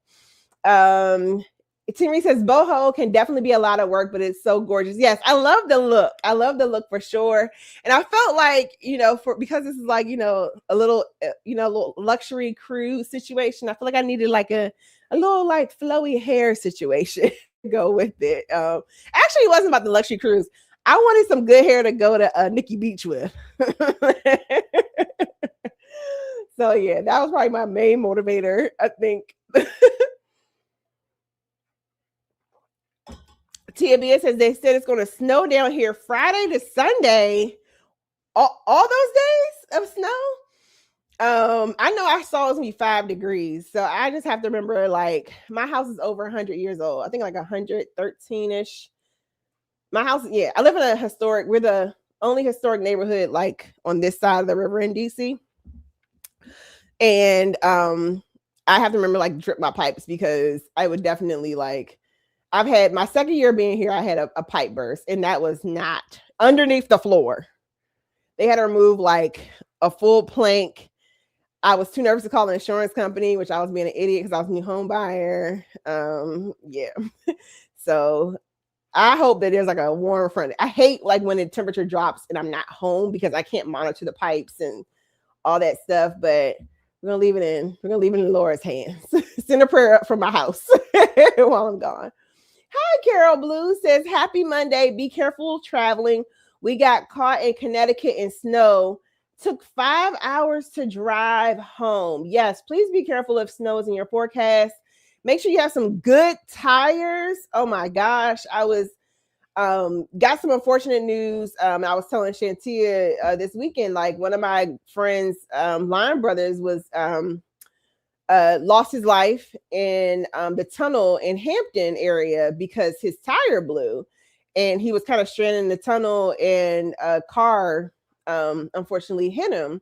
Timmy says boho can definitely be a lot of work, but it's so gorgeous. Yes, I love the look. I love the look for sure. And I felt like, because this is like, a little, little luxury cruise situation, I feel like I needed like a little like flowy hair situation to go with it. Actually, it wasn't about the luxury cruise. I wanted some good hair to go to Nikki Beach with. So yeah, that was probably my main motivator, I think. TBS says they said it's going to snow down here Friday to Sunday. All those days of snow. I know I saw it's gonna be 5 degrees, so I just have to remember like my house is over 100 years old. I think like 113ish. My house, yeah, I live in we're the only historic neighborhood like on this side of the river in DC. And I have to remember like drip my pipes because I would definitely like, I've had my second year being here, I had a pipe burst and that was not underneath the floor. They had to remove like a full plank I was too nervous to call an insurance company, which I was being an idiot because I was a new home buyer. Yeah. So I hope that there's like a warm front. I hate like when the temperature drops and I'm not home because I can't monitor the pipes and all that stuff. But we're gonna leave it in. We're gonna leave it in the Lord's hands. Send a prayer up from my house while I'm gone. Hi, Carol Blue says, happy Monday. Be careful traveling. We got caught in Connecticut in snow. Took 5 hours to drive home. Yes, please be careful if snow is in your forecast. Make sure you have some good tires. Oh my gosh. I was got some unfortunate news. I was telling Shantia this weekend, like one of my friends, Line Brothers, was lost his life in the tunnel in Hampton area because his tire blew, and he was kind of stranded in the tunnel, and a car unfortunately hit him.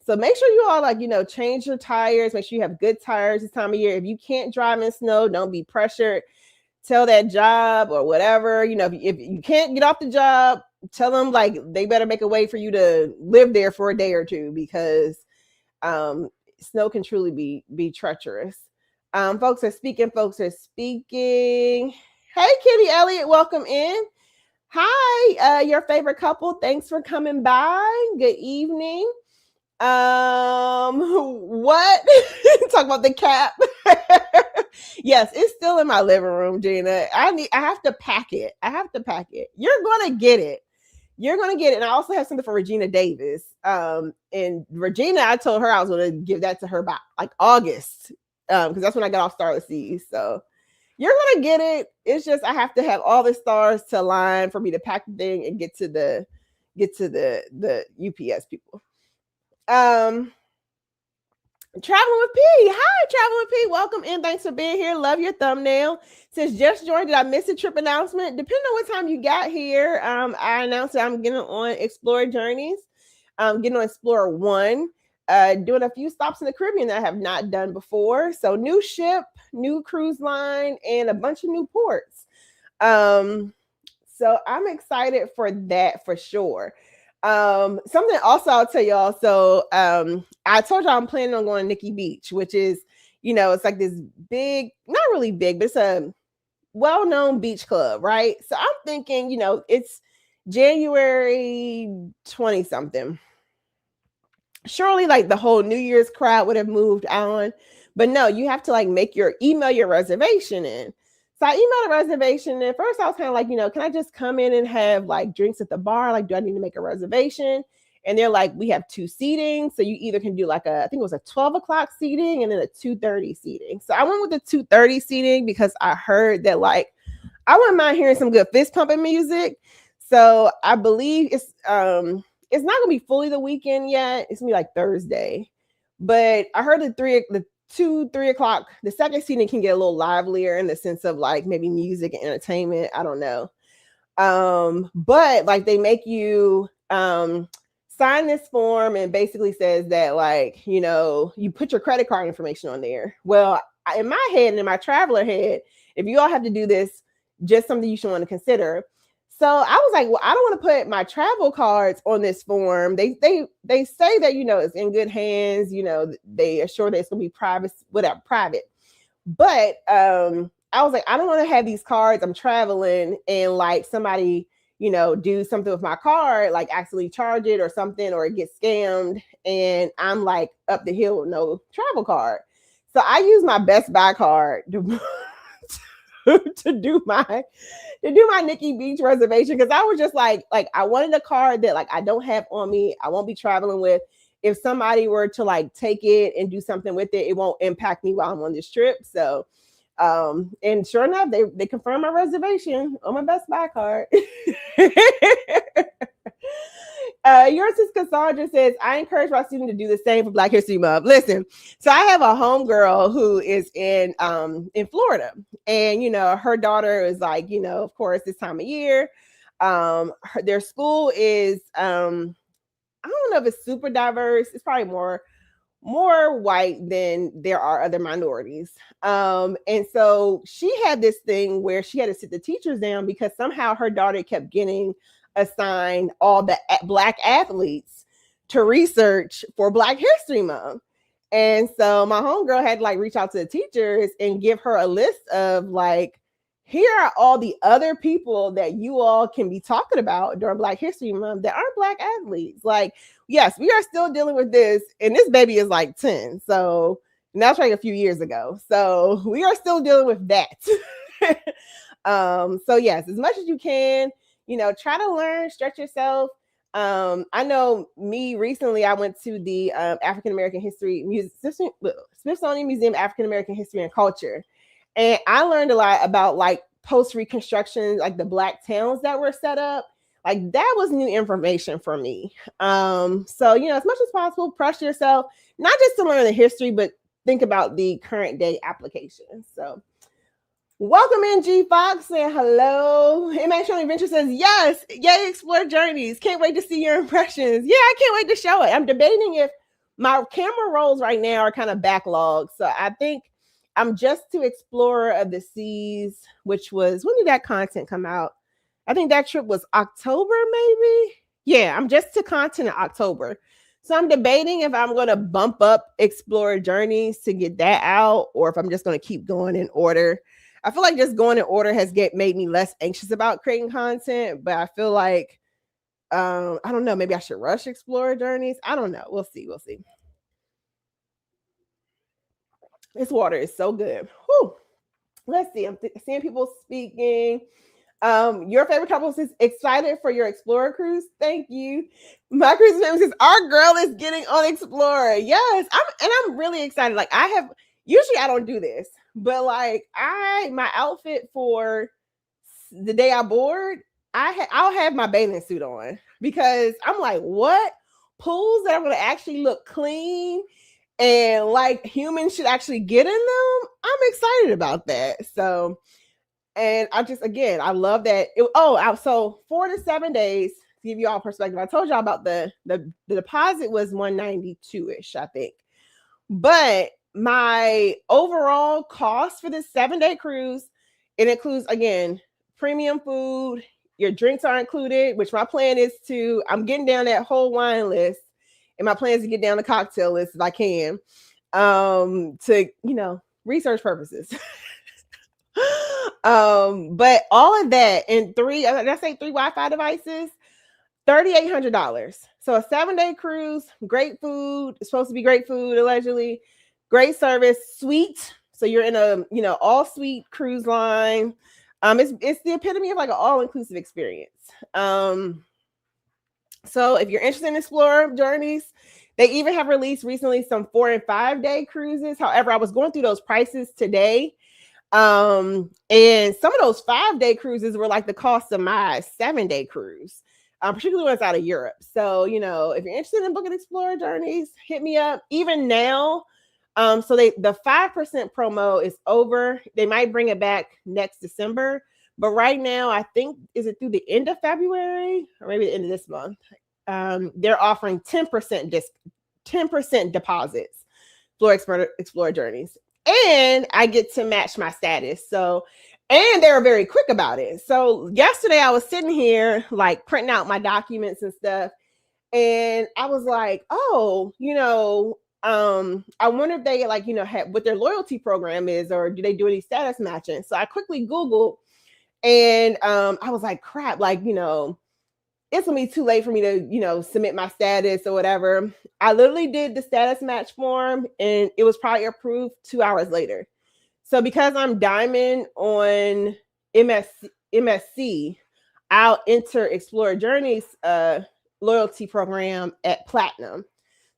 So make sure you all, like, you know, change your tires. Make sure you have good tires this time of year. If you can't drive in snow, don't be pressured. Tell that job or whatever, you know, if you can't get off the job, tell them like they better make a way for you to live there for a day or two, because snow can truly be treacherous. Folks are speaking. Hey, Kitty Elliott, welcome in. Hi, your favorite couple. Thanks for coming by. Good evening. What? Talk about the cap. Yes, it's still in my living room, Gina. I have to pack it. You're gonna get it. And I also have something for Regina Davis. And Regina, I told her I was gonna give that to her by like August. Because that's when I got off Starless Seas. So you're gonna get it. It's just I have to have all the stars to align for me to pack the thing and get to the UPS people. Traveling with P. Hi, Traveling with P. Welcome in. Thanks for being here. Love your thumbnail. Says just joined. Did I miss a trip announcement? Depending on what time you got here, I announced that I'm getting on Explorer Journeys. Getting on Explorer 1. Doing a few stops in the Caribbean that I have not done before. So new ship, new cruise line, and a bunch of new ports. So I'm excited for that for sure. Something also I'll tell y'all. So I told y'all I'm planning on going to Nikki Beach, which is, you know, it's like this big, not really big, but it's a well-known beach club, right? So I'm thinking, you know, it's January 20 something. Surely like the whole New Year's crowd would have moved on, but no, you have to like email your reservation in. So I emailed a reservation. And at first I was kind of like, you know, can I just come in and have like drinks at the bar? Like, do I need to make a reservation? And they're like, we have 2 seating. So you either can do like I think it was a 12 o'clock seating and then a 2:30 seating. So I went with the 2:30 seating because I heard that like, I wouldn't mind hearing some good fist pumping music. So I believe it's not gonna be fully the weekend yet. It's gonna be like Thursday. But I heard the 3 o'clock, the second seating can get a little livelier in the sense of like maybe music and entertainment. I don't know. But like they make you sign this form and basically says that like, you know, you put your credit card information on there. Well, in my head and in my traveler head, if you all have to do this, just something you should want to consider. So I was like, well, I don't want to put my travel cards on this form. They say that, you know, it's in good hands, you know, they assure that it's gonna be private. But I was like, I don't want to have these cards. I'm traveling and like somebody, you know, do something with my card, like actually charge it or something, or it gets scammed. And I'm like up the hill with no travel card. So I use my Best Buy card to do my Nikki Beach reservation, because I was just like I wanted a card that like I don't have on me, I won't be traveling with. If somebody were to like take it and do something with it, it won't impact me while I'm on this trip. So and sure enough, they confirmed my reservation on my Best Buy card. Yours is Cassandra says, I encourage my students to do the same for Black History Month. Listen, so I have a homegirl who is in Florida, and you know, her daughter is like, you know, of course, this time of year. Their school is I don't know if it's super diverse. It's probably more white than there are other minorities. And so she had this thing where she had to sit the teachers down because somehow her daughter kept getting assigned all the Black athletes to research for Black History Month. And so my homegirl had to like reach out to the teachers and give her a list of like, here are all the other people that you all can be talking about during Black History Month that aren't Black athletes. Like, yes, we are still dealing with this, and this baby is like 10. So and that's like a few years ago. So we are still dealing with that. So yes, as much as you can, try to learn, stretch yourself. I know me recently, I went to the African American History Smithsonian Museum of African American History and Culture. And I learned a lot about like post-Reconstruction, like the Black towns that were set up. Like that was new information for me. So, as much as possible, pressure yourself, not just to learn the history, but think about the current day applications. So welcome in, G Fox, saying hello. Imagine Adventure says, yes, yay, Explore Journeys. Can't wait to see your impressions. Yeah, I can't wait to show it. I'm debating if my camera rolls right now are kind of backlogged. So I think I'm just to Explorer of the Seas, which was, when did that content come out? I think that trip was October, maybe. Yeah, I'm just to content in October. So I'm debating if I'm going to bump up Explorer Journeys to get that out, or if I'm just going to keep going in order. I feel like just going in order has made me less anxious about creating content, but I feel like, I don't know, maybe I should rush Explorer Journeys. I don't know. We'll see. This water is so good. Whew. Let's see. I'm seeing people speaking. Your favorite couple is excited for your Explorer cruise. Thank you. My cruise name says our girl is getting on Explorer. Yes, I'm really excited. Like usually I don't do this, but like my outfit for the day I board, I'll have my bathing suit on because I'm like, what pools that are going to actually look clean and like humans should actually get in them. I'm excited about that. So. And I love that. So 4 to 7 days to give you all perspective. I told y'all about the deposit was $192-ish, I think. But my overall cost for this 7-day cruise, it includes, again, premium food. Your drinks are included, which my plan is I'm getting down that whole wine list. And my plan is to get down the cocktail list if I can, to, research purposes. But all of that in three Wi-Fi devices, $3,800. So a 7-day cruise, great food. It's supposed to be great food, allegedly. Great service, suite. So you're in a all suite cruise line. It's the epitome of like an all-inclusive experience. So if you're interested in Explorer Journeys, they even have released recently some 4 and 5-day cruises. However, I was going through those prices today. And some of those 5-day cruises were like the cost of my 7-day cruise, particularly when it's out of Europe. So, if you're interested in booking Explorer Journeys, hit me up. Even now, so the 5% promo is over. They might bring it back next December, but right now, I think, is it through the end of February or maybe the end of this month? They're offering 10% deposits for Explorer Journeys. And I get to match my status. So, and they were very quick about it. So yesterday I was sitting here like printing out my documents and stuff. And I was like, oh, I wonder if they like, have what their loyalty program is, or do they do any status matching? So I quickly Googled and I was like, crap, like, it's gonna be too late for me to, submit my status or whatever. I literally did the status match form and it was probably approved 2 hours later. So because I'm diamond on MSC, I'll enter Explorer Journeys loyalty program at platinum.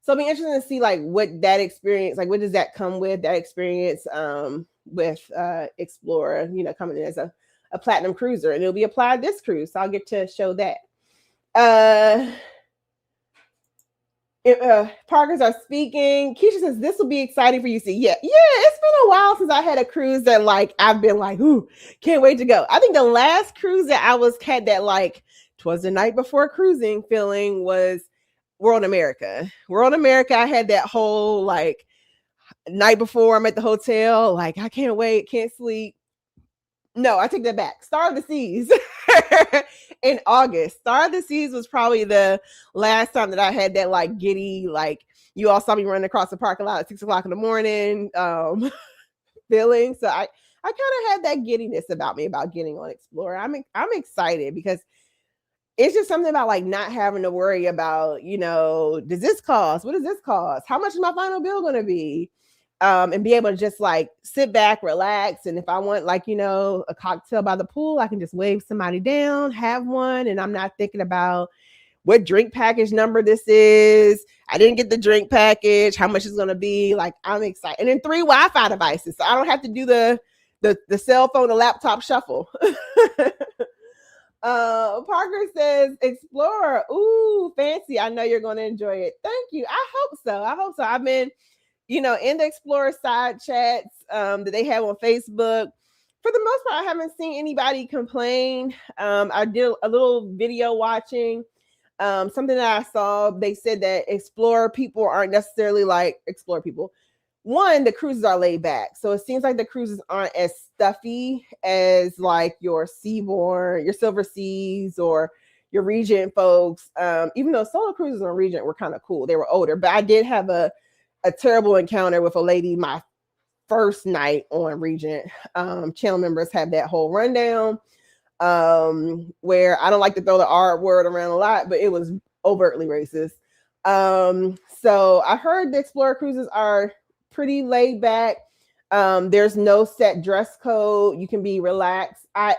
So it'll be interesting to see like what that experience, like what does that come with, that experience with Explorer, coming in as a platinum cruiser, and it'll be applied this cruise. So I'll get to show that. Parkers are speaking. Keisha says this will be exciting for you to see. Yeah, it's been a while since I had a cruise that like I've been like, ooh, can't wait to go. I think the last cruise that I had that like twas the night before cruising feeling was World America. World America, I had that whole like night before I'm at the hotel, like I can't wait, can't sleep. No, I take that back. Star of the Seas in August. Star of the Seas was probably the last time that I had that like giddy, like you all saw me running across the parking lot at 6 o'clock in the morning feeling. So I kind of had that giddiness about me about getting on Explorer. I'm excited because it's just something about like not having to worry about, does this cost? What does this cost? How much is my final bill going to be? And be able to just like sit back, relax. And if I want like, a cocktail by the pool, I can just wave somebody down, have one. And I'm not thinking about what drink package number this is. I didn't get the drink package, how much it's going to be. Like, I'm excited. And then 3 Wi-Fi devices. So I don't have to do the cell phone, the laptop shuffle. Parker says, Explorer. Ooh, fancy. I know you're going to enjoy it. Thank you. I hope so. I've been, in the Explorer side chats that they have on Facebook. For the most part, I haven't seen anybody complain. I did a little video watching. Something that I saw, they said that Explorer people aren't necessarily like Explorer people. One, the cruises are laid back. So it seems like the cruises aren't as stuffy as like your Seabourn, your Silver Seas, or your Regent folks. Even though solo cruises on Regent were kind of cool. They were older. But I did have a terrible encounter with a lady my first night on Regent. Channel members have that whole rundown where I don't like to throw the R word around a lot, but it was overtly racist. So I heard the Explorer cruises are pretty laid back. There's no set dress code. You can be relaxed. I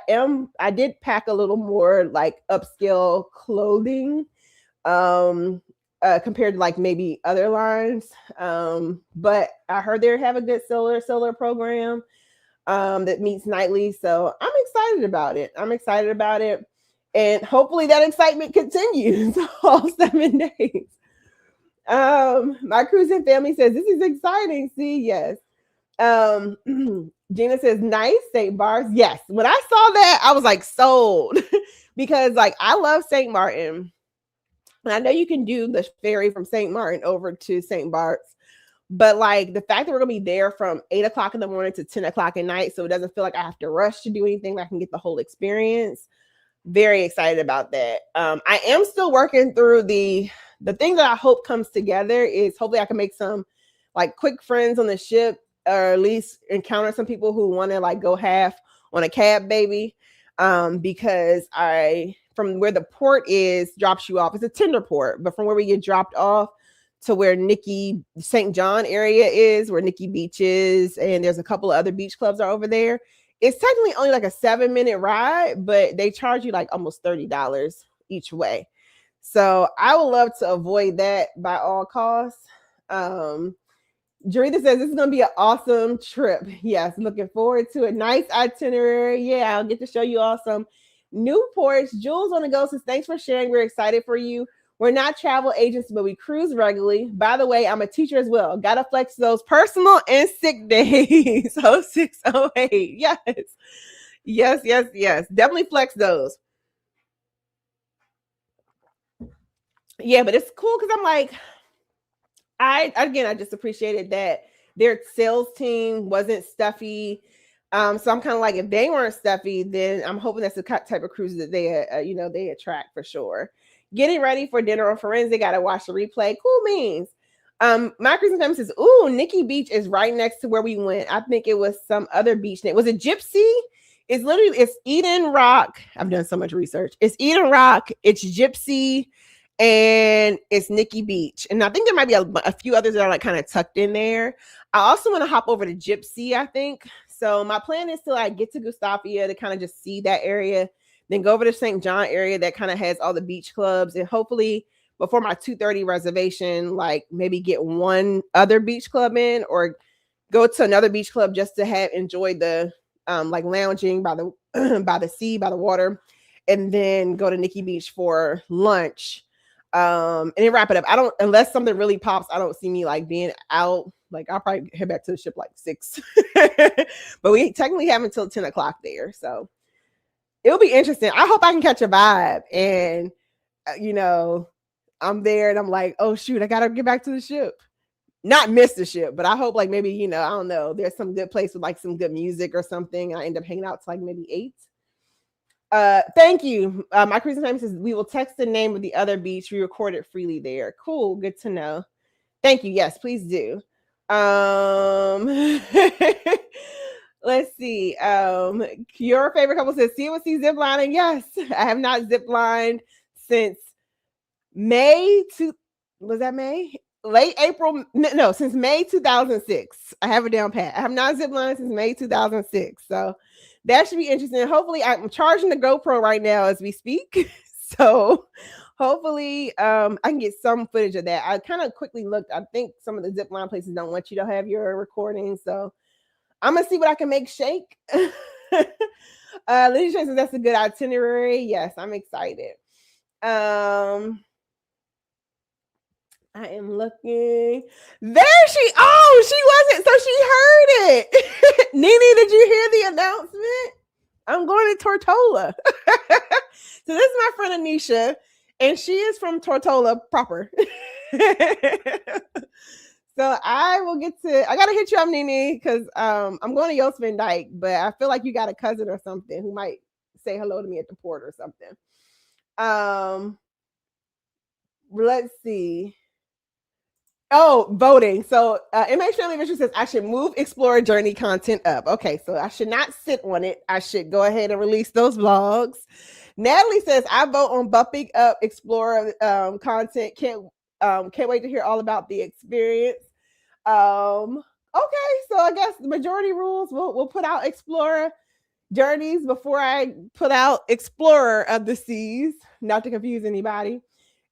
did pack a little more like upscale clothing compared to like maybe other lines. But I heard they have a good solar program that meets nightly. So I'm excited about it. And hopefully that excitement continues all 7 days. My cruising family says this is exciting. See, yes. Gina says nice St. Barts. Yes. When I saw that, I was like sold because like I love St. Martin. And I know you can do the ferry from St. Martin over to St. Barts, but like the fact that we're gonna be there from 8 o'clock in the morning to 10 o'clock at night, so it doesn't feel like I have to rush to do anything. I can get the whole experience. Very excited about that. I am still working through the thing that I hope comes together is hopefully I can make some like quick friends on the ship, or at least encounter some people who want to like go half on a cab baby. Because from where the port is drops you off. It's a tender port, but from where we get dropped off to where Nikki St. John area is, where Nikki Beach is, and there's a couple of other beach clubs are over there. It's technically only like a 7-minute ride, but they charge you like almost $30 each way. So I would love to avoid that by all costs. Jarita says this is going to be an awesome trip. Yes, looking forward to it. Nice itinerary. Yeah, I'll get to show you all some new ports. Jules on the go says, thanks for sharing. We're excited for you. We're not travel agents, but we cruise regularly. By the way, I'm a teacher as well. Got to flex those personal and sick days. 0608. Yes. Yes, yes, yes. Definitely flex those. Yeah, but it's cool because I'm like, I just appreciated that their sales team wasn't stuffy. So I'm kind of like, if they weren't stuffy, then I'm hoping that's the type of cruise that they attract for sure. Getting ready for dinner on Forensic. Got to watch the replay. Cool beans. My cruising family says, ooh, Nikki Beach is right next to where we went. I think it was some other beach name. Was it Gypsy? It's Eden Rock. I've done so much research. It's Eden Rock. It's Gypsy. And it's Nikki Beach. And I think there might be a few others that are like kind of tucked in there. I also want to hop over to Gypsy, I think. So my plan is to like get to Gustavia to kind of just see that area, then go over to St. John area that kind of has all the beach clubs, and hopefully before my 2:30 reservation, like maybe get one other beach club in, or go to another beach club just to enjoy the like lounging by the by the sea, by the water, and then go to Nikki Beach for lunch. And then wrap it up. Unless something really pops, I don't see me like being out. Like I'll probably head back to the ship like 6, but we technically have until 10 o'clock there. So it'll be interesting. I hope I can catch a vibe, and I'm there and I'm like, oh shoot, I got to get back to the ship. not miss the ship, but I hope like maybe, you know, I don't know, there's some good place with like some good music or something. I end up hanging out to like maybe 8. Thank you. My cruising time says we will text the name of the other beach. We record it freely there. Cool, good to know. Thank you. Yes, please do. Let's see. Your favorite couple says COC zip lining. Yes, I have not zip lined since May to was that May? Late April, no, since May 2006. I have it down pat. I have not zip lined since May 2006. So that should be interesting. Hopefully, I'm charging the GoPro right now as we speak. So hopefully I can get some footage of that. I kind of quickly looked. I think some of the zip line places don't want you to have your recording. So I'm gonna see what I can make shake. Lydia says that's a good itinerary. Yes, I'm excited. I am looking. There she. Oh, she wasn't. So she heard it. Nene, did you hear the announcement? I'm going to Tortola. So this is my friend Anisha, and she is from Tortola proper. So I will get to. I gotta hit you up, Nene, because I'm going to Yost Van Dyke, but I feel like you got a cousin or something who might say hello to me at the port or something. Let's see. Oh, voting. So MH Family Adventure says I should move Explorer Journey content up. Okay, so I should not sit on it. I should go ahead and release those vlogs. Natalie says I vote on bumping up Explorer content. Can't wait to hear all about the experience. Okay, so I guess the majority rules. We'll put out Explorer Journeys before I put out Explorer of the Seas. Not to confuse anybody.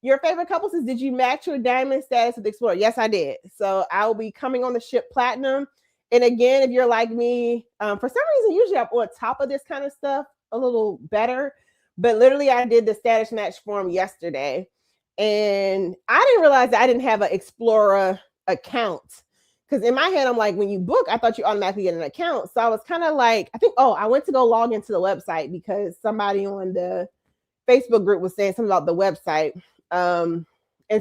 Your favorite couple says, did you match your diamond status with Explorer? Yes, I did. So I will be coming on the ship Platinum. And again, if you're like me, for some reason, usually I'm on top of this kind of stuff a little better. But literally, I did the status match form yesterday. And I didn't realize that I didn't have an Explorer account. Because in my head, I'm like, when you book, I thought you automatically get an account. So I was kind of like, I went to go log into the website because somebody on the Facebook group was saying something about the website. And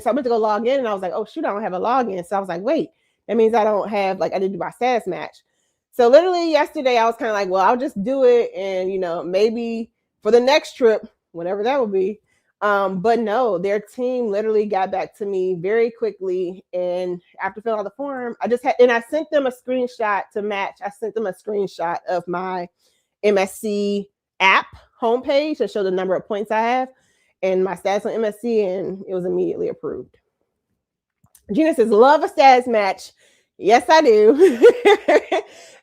so I went to go log in and I was like, oh shoot, I don't have a login. So I was like, wait, that means I don't have, like, I didn't do my status match. So literally yesterday I was kind of like, well, I'll just do it. And, you know, maybe for the next trip, whatever that will be. But no, their team literally got back to me very quickly. And after filling out the form, I sent them a screenshot to match. I sent them a screenshot of my MSC app homepage to show the number of points I have and my status on MSC, and it was immediately approved. Gina says, love a status match. Yes, I do.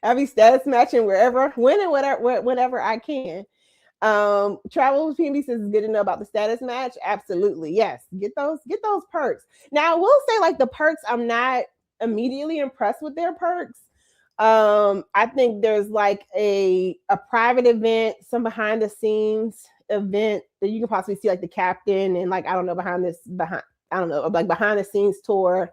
I'll be status matching wherever, whenever I can. Travel with PNB says it's good to know about the status match. Absolutely. Yes. Get those perks. Now I will say, like, the perks, I'm not immediately impressed with their perks. I think there's like a private event, some behind the scenes event that you can possibly see, like the captain and, like, I don't know, behind the scenes tour.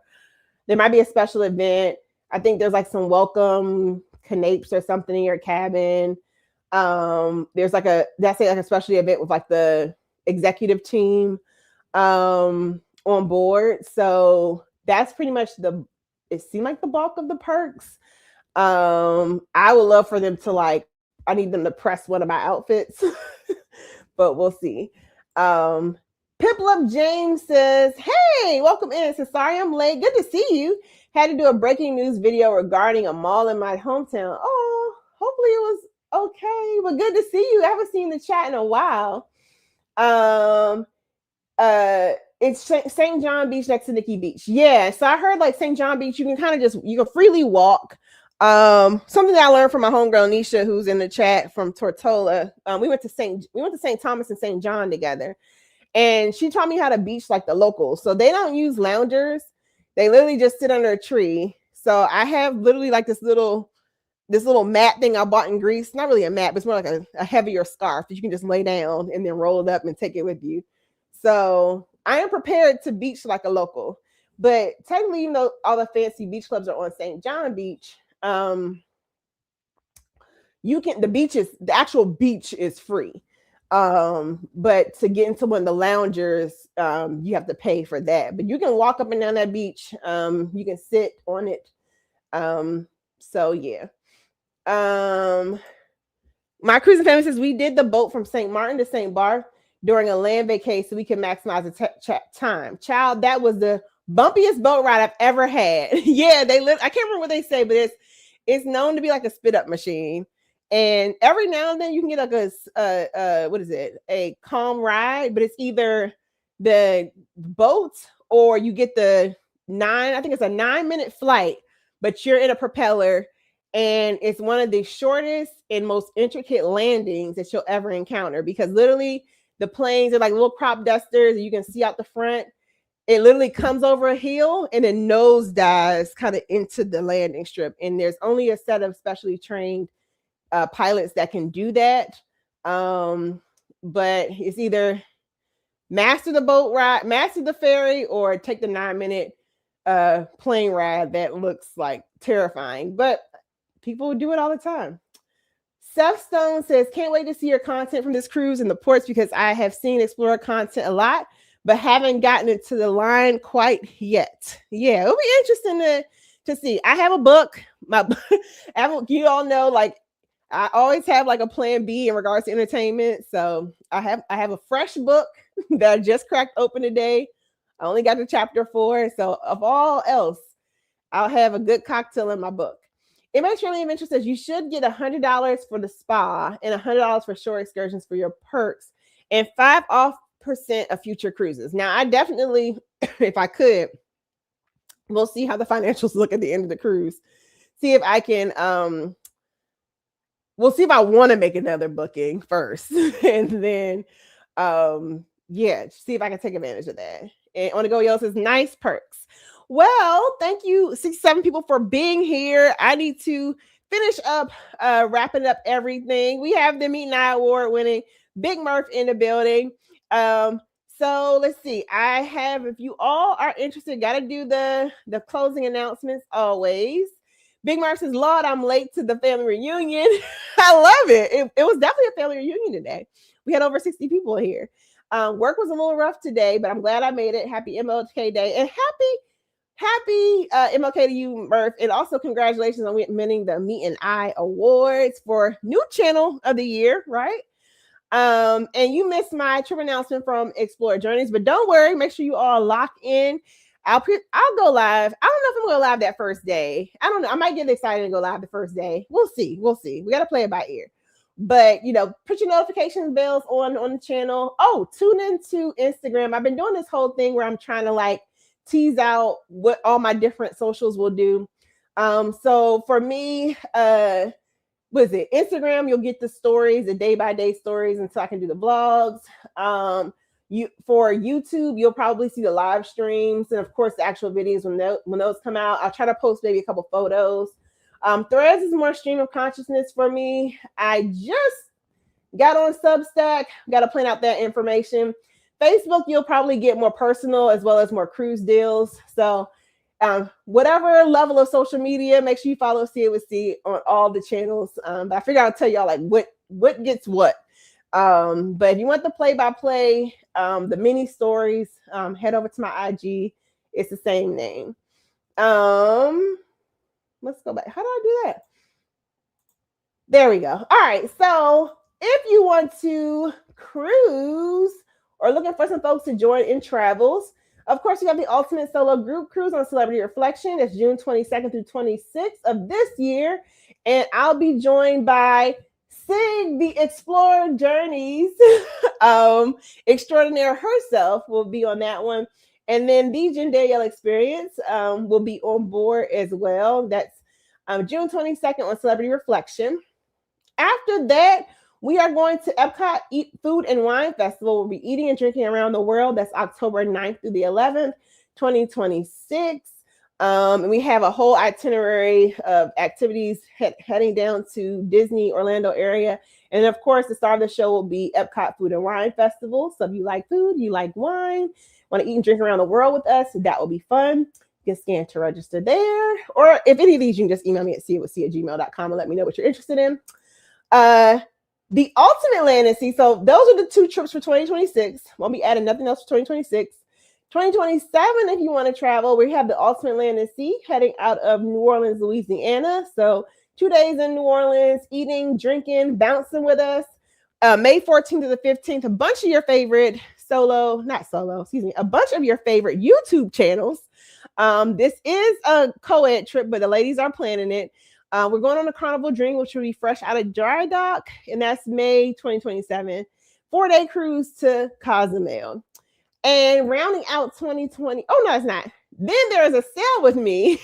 There might be a special event. I think there's like some welcome canapes or something in your cabin. There's like a special event with like the executive team on board. So that's pretty much it seemed like the bulk of the perks. I would love for them to, I need them to press one of my outfits, but we'll see. Piplup James says, hey, welcome in. Says, sorry I'm late. Good to see you. Had to do a breaking news video regarding a mall in my hometown. Oh, hopefully it was okay, but good to see you. I haven't seen the chat in a while. It's St. John Beach next to Nikki Beach. Yeah, so I heard like St. John Beach, you can kind of you can freely walk. Something that I learned from my homegirl Nisha, who's in the chat from Tortola. We went to St. Thomas and St. John together, and she taught me how to beach like the locals. So they don't use loungers; they literally just sit under a tree. So I have literally like this little mat thing I bought in Greece. Not really a mat, but it's more like a heavier scarf that you can just lay down and then roll it up and take it with you. So I am prepared to beach like a local. But technically, even though all the fancy beach clubs are on St. John Beach, the actual beach is free. But to get into one of the loungers, you have to pay for that. But you can walk up and down that beach. You can sit on it. So yeah. My cruising family says we did the boat from St. Martin to St. Barth during a land vacation so we can maximize the time. Child, that was the bumpiest boat ride I've ever had. Yeah, they live. I can't remember what they say, but it's known to be like a spit up machine. And every now and then you can get like what is it? A calm ride, but it's either the boat or you get I think it's a 9-minute flight, but you're in a propeller. And it's one of the shortest and most intricate landings that you'll ever encounter because literally the planes are like little crop dusters. You can see out the front. It literally comes over a hill and then nose dives kind of into the landing strip. And there's only a set of specially trained pilots that can do that. But it's either master the boat ride, master the ferry, or take the 9-minute plane ride that looks like terrifying. But people do it all the time. Seth Stone says, can't wait to see your content from this cruise in the ports because I have seen Explorer content a lot, but haven't gotten it to the line quite yet. Yeah, it'll be interesting to see. I have a book. You all know, like, I always have like a plan B in regards to entertainment. So I have a fresh book that I just cracked open today. I only got to chapter 4. So of all else, I'll have a good cocktail in my book. MH Family Adventure says you should get $100 for the spa and $100 for shore excursions for your perks and 5% of future cruises. Now, I definitely, if I could, we'll see how the financials look at the end of the cruise. See if I can, we'll see if I want to make another booking first. And then, yeah, see if I can take advantage of that. And On the Go Yellow says, nice perks. Well, thank you, 67 people, for being here. I need to finish up wrapping up everything. We have the Meet and I Award winning Big Murph in the building. So let's see. I have, if you all are interested, got to do the closing announcements always. Big Murph says, Lord, I'm late to the family reunion. I love it. It was definitely a family reunion today. We had over 60 people here. Work was a little rough today, but I'm glad I made it. Happy MLK Day and happy MLK to you, Murph. And also congratulations on winning the Meet and I Awards for New Channel of the Year, right? And you missed my trip announcement from Explorer Journeys, but don't worry, make sure you all lock in. I'll go live. I don't know if I'm going to go live that first day. I don't know. I might get excited and go live the first day. We'll see. We got to play it by ear. But, put your notification bells on the channel. Oh, tune into Instagram. I've been doing this whole thing where I'm trying to tease out what all my different socials will do. So for me, what is it? Instagram, you'll get the stories, the day-by-day stories, until I can do the vlogs. For YouTube, you'll probably see the live streams and of course the actual videos when those come out. I'll try to post maybe a couple photos. Threads is more stream of consciousness for me. I just got on Substack, got to plan out that information. Facebook, you'll probably get more personal as well as more cruise deals. So whatever level of social media, make sure you follow See It With C on all the channels. But I figure I'll tell y'all what gets what. But if you want the play-by-play, the mini stories, head over to my IG. It's the same name. Let's go back. How do I do that? There we go. All right. So if you want to cruise or looking for some folks to join in travels, of course, you got the Ultimate Solo Group Cruise on Celebrity Reflection. It's June 22nd through 26th of this year. And I'll be joined by Sig, the Explorer Journeys extraordinaire herself will be on that one. And then the Danielle Experience will be on board as well. That's June 22nd on Celebrity Reflection. After that, we are going to Epcot Eat Food and Wine Festival. We'll be eating and drinking around the world. That's October 9th through the 11th, 2026. And we have a whole itinerary of activities heading down to Disney Orlando area. And of course, the star of the show will be Epcot Food and Wine Festival. So if you like food, you like wine, want to eat and drink around the world with us, that will be fun. You can scan to register there. Or if any of these, you can just email me at seeitwithc@gmail.com and let me know what you're interested in. The ultimate land and sea. So those are the two trips for 2026. Won't be adding nothing else for 2026. 2027, if you want to travel, we have the ultimate land and sea heading out of New Orleans, Louisiana. So 2 days in New Orleans, eating, drinking, bouncing with us. May 14th to the 15th, a bunch of your favorite a bunch of your favorite YouTube channels. This is a co-ed trip, but the ladies are planning it. We're going on a Carnival Dream, which will be fresh out of dry dock, and that's May 2027. 4-day cruise to Cozumel. And rounding out 2020, oh no, it's not. Then there's a sail with me,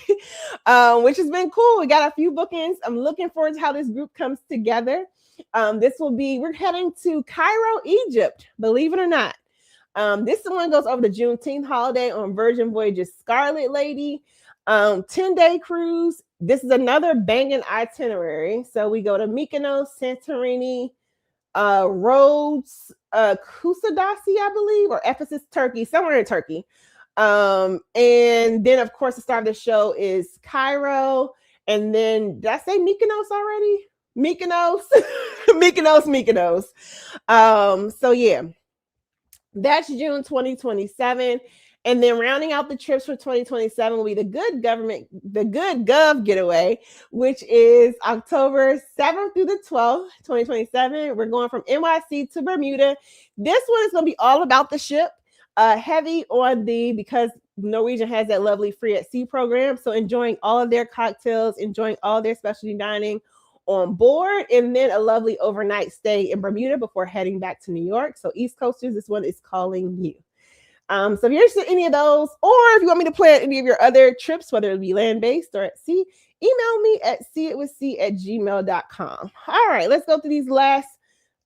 which has been cool. We got a few bookings. I'm looking forward to how this group comes together. We're heading to Cairo, Egypt, believe it or not. This one goes over the Juneteenth holiday on Virgin Voyages Scarlet Lady. 10-day cruise. This is another banging itinerary. So we go to Mykonos, Santorini, Rhodes, Kusadasi, I believe, or Ephesus, Turkey, somewhere in Turkey. And then, of course, the star of the show is Cairo. And then, did I say Mykonos already? Mykonos. Mykonos. So, yeah, that's June 2027. And then rounding out the trips for 2027 will be the Good Gov getaway, which is October 7th through the 12th, 2027. We're going from NYC to Bermuda. This one is going to be all about the ship, heavy on because Norwegian has that lovely free at sea program. So enjoying all of their cocktails, enjoying all their specialty dining on board, and then a lovely overnight stay in Bermuda before heading back to New York. So East Coasters, this one is calling you. So if you're interested in any of those, or if you want me to plan any of your other trips, whether it be land-based or at sea, email me at seeitwithc@gmail.com. All right, let's go through these last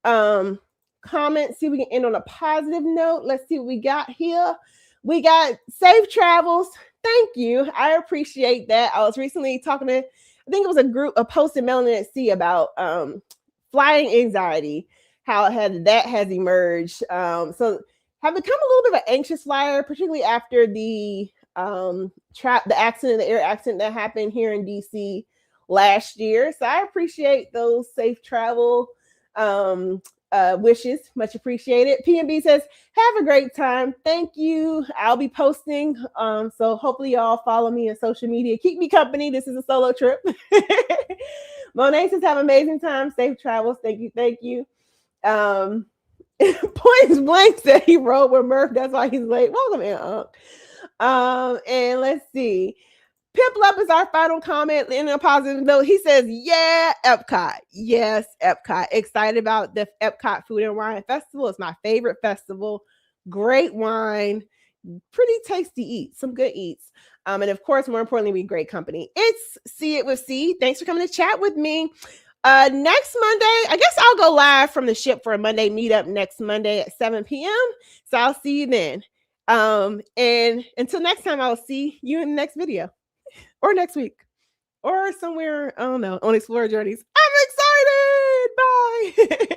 comments, see if we can end on a positive note. Let's see what we got here. We got safe travels. Thank you. I appreciate that. I was recently talking to, I think it was a post in Melanin at Sea about flying anxiety, how that has emerged. So have become a little bit of an anxious flyer, particularly after the air accident that happened here in DC last year. So I appreciate those safe travel wishes, much appreciated. PNB says, have a great time. Thank you. I'll be posting. So hopefully y'all follow me on social media. Keep me company. This is a solo trip. Monet says, have an amazing time. Safe travels. Thank you. Points blank said he rode with Murph. That's why he's late. Welcome in, and let's see. Piplup is our final comment in a positive note. He says, yeah, Epcot. Yes, Epcot. Excited about the Epcot Food and Wine Festival. It's my favorite festival. Great wine, pretty tasty eats, some good eats. And of course, more importantly, we great company. It's See It With C. Thanks for coming to chat with me. Next Monday, I guess I'll go live from the ship for a Monday meetup next Monday at 7 p.m. So I'll see you then. And until next time, I'll see you in the next video or next week or somewhere, I don't know, on Explore Journeys. I'm excited. Bye.